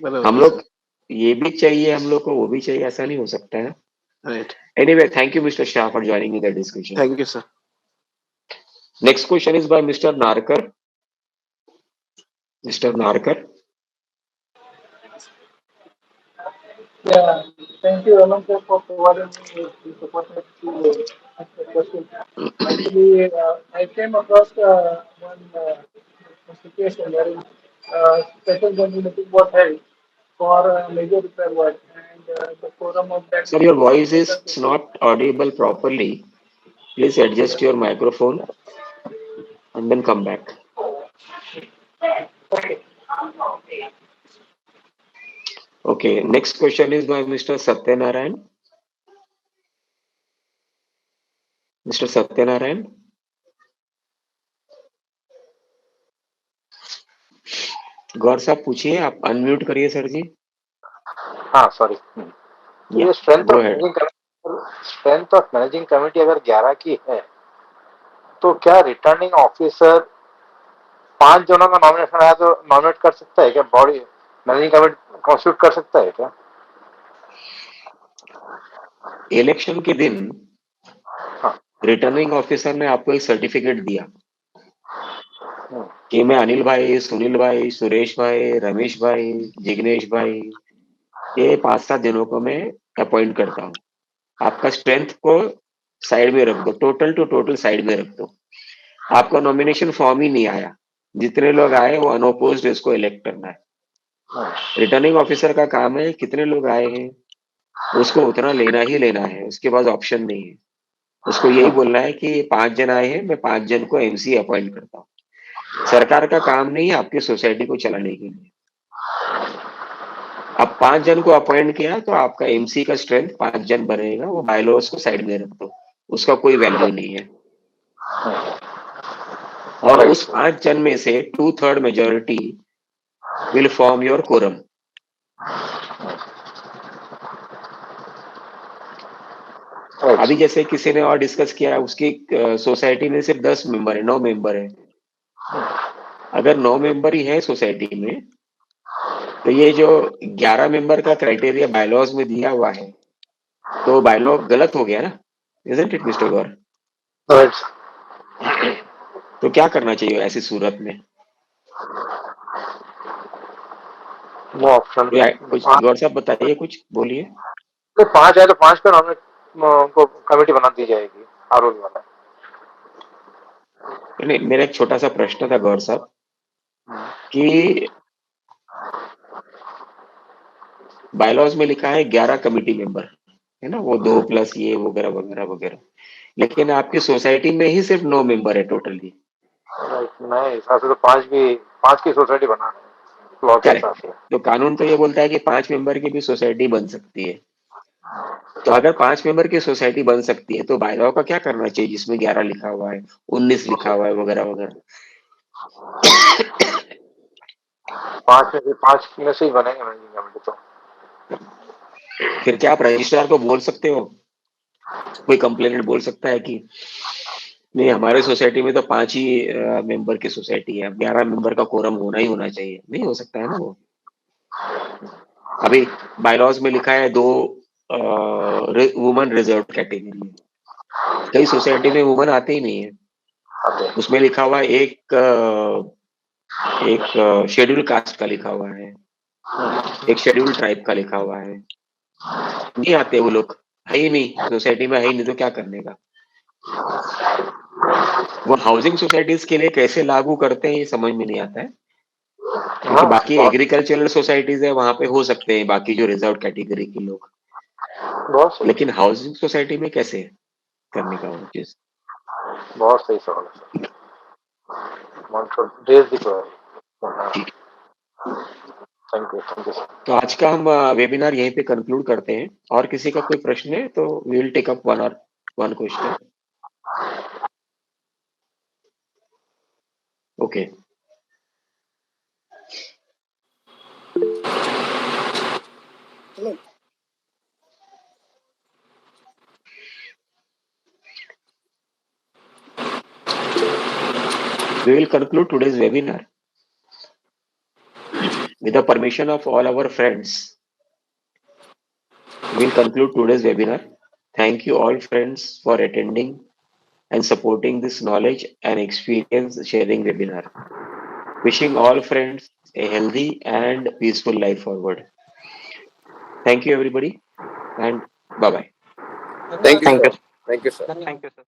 बराबर. हम लोग ये भी चाहिए, हम लोग को वो भी चाहिए, ऐसा नहीं हो सकता है. Right. Anyway, thank you Mr. Shah for joining in the discussion. Thank you, sir. Next question is by Mr. Narkar. Mr. Narkar. Yeah, thank you, Aman, sir, for providing me this opportunity to ask the question. Actually, I came across one situation wherein special general meeting was held for major repair work, and the forum of that Sir, your meeting was voice is taken not audible properly. Please adjust your microphone and then come back. Okay. Okay, next question is by Mr. Satyanarayan. Mr. Satyanarayan. गौर साहब पूछिए, आप unmute करिए sir जी. हाँ sorry. ये go ahead. Strength of managing committee अगर 11 की है तो क्या रिटर्निंग ऑफिसर 5 जनों का नॉमिनेशन आया तो नॉमिनेट कर सकता है क्या? बॉडी मैनेजिंग कमेटी कॉन्स्टिट्यूट कर सकता है क्या? इलेक्शन के दिन हाँ। रिटर्निंग ऑफिसर ने आपको एक सर्टिफिकेट दिया हम्म, कि मैं अनिल भाई, सुनील भाई, सुरेश भाई, रमेश भाई, जिग्नेश भाई, ये 5-7 दिनों को मैं अपॉइंट करता हूँ। आपका स्ट्रेंथ को साइड में रख दो, टोटल टू टोटल साइड में रख दो। आपका नॉमिनेशन फॉर्म ही नहीं आया, जितने लोग आए वो अनोपोज्ड इसको इलेक्ट करना है। रिटर्निंग ऑफिसर का काम है कितने लोग आए हैं उसको उतना लेना ही लेना है, उसके पास ऑप्शन नहीं है। उसको यही बोलना है कि 5 जन आए हैं, मैं 5 जन को एमसी अपॉइंट करता हूँ। सरकार का काम नहीं है आपकी सोसाइटी को चलाने के लिए। अब 5 जन को अपॉइंट किया तो आपका एमसी का स्ट्रेंथ 5 जन बनेगा, वो बायलॉज को साइड में रख दो, उसका कोई वैल्यू नहीं है। और उस 5 जन में से 2/3 majority will form your quorum. अभी जैसे किसी ने और डिस्कस किया, उसकी सोसाइटी में सिर्फ 10 मेंबर है, 9 मेंबर है। अगर 9 मेंबर ही है सोसाइटी में तो ये जो 11 मेंबर का क्राइटेरिया बायलॉज में दिया हुआ है तो बायलॉ गलत हो गया ना, इजंट इट मिस्टर गौर? तो क्या करना चाहिए ऐसी सूरत में? No option. कुछ गौर साहब बताइए, कुछ बोलिए। तो 5 है तो 5 पर हमें उनको कमेटी बना दी जाएगी आरओबी वाला। नहीं, मेरा एक छोटा सा प्रश्न था गौर साहब कि बायलॉज में लिखा है 11 कमिटी मेंबर है ना, वो 2 प्लस ये वगैरह वगैरह वगैरह, लेकिन आपकी सोसाइटी में ही सिर्फ 9 मेंबर है टोटली। नहीं, हिसाब से तो 5 की सोसाइटी बना है लॉ के हिसाब से। तो कानून तो ये बोलता है कि 5 मेंबर की भी सोसाइटी बन सकती है। तो अगर 5 मेंबर की सोसाइटी बन सकती है तो बायलॉ का क्या करना चाहिए जिसमें 11 लिखा हुआ है, 19 लिखा हुआ है वगैरह वगैरह? 5 में से ही बनेंगे मैनेजिंग कमेटी तो। फिर क्या आप रजिस्ट्रार को बोल सकते हो, कोई कंप्लेनेंट बोल सकता है कि नहीं हमारे सोसाइटी में तो 5 ही मेंबर की सोसाइटी है, 11 मेंबर का कोरम होना ही होना चाहिए? नहीं हो सकता है ना वो। अभी बायलॉज में लिखा है 2 वुमन रिजर्व कैटेगरी, कई सोसाइटी में वुमन आते ही नहीं है। उसमें लिखा हुआ है एक शेड्यूल कास्ट का लिखा हुआ है, एक शेड्यूल ट्राइब का लिखा हुआ है, नहीं आते वो लोग, है ही नहीं सोसाइटी में, है ही नहीं तो क्या करने का। वो हाउसिंग सोसाइटीज के लिए कैसे लागू करते हैं ये समझ में नहीं आता है, क्योंकि बाकी एग्रीकल्चरल सोसाइटीज है वहां पे हो सकते हैं बाकी जो रिजर्व कैटेगरी के लोग, लेकिन हाउसिंग सोसाइटी में कैसे करने का वो चीज? बहुत सही सवाल है सर। Thank you sir. तो आज का हम वेबिनार यहीं पे कंक्लूड करते हैं, और किसी का कोई प्रश्न है तो we will take up one question. Okay, we will conclude today's webinar with the permission of all our friends. We will conclude today's webinar. Thank you all friends for attending and supporting this knowledge and experience sharing webinar. Wishing all friends a healthy and peaceful life forward. Thank you everybody and bye bye. Thank you sir. Thank you, sir.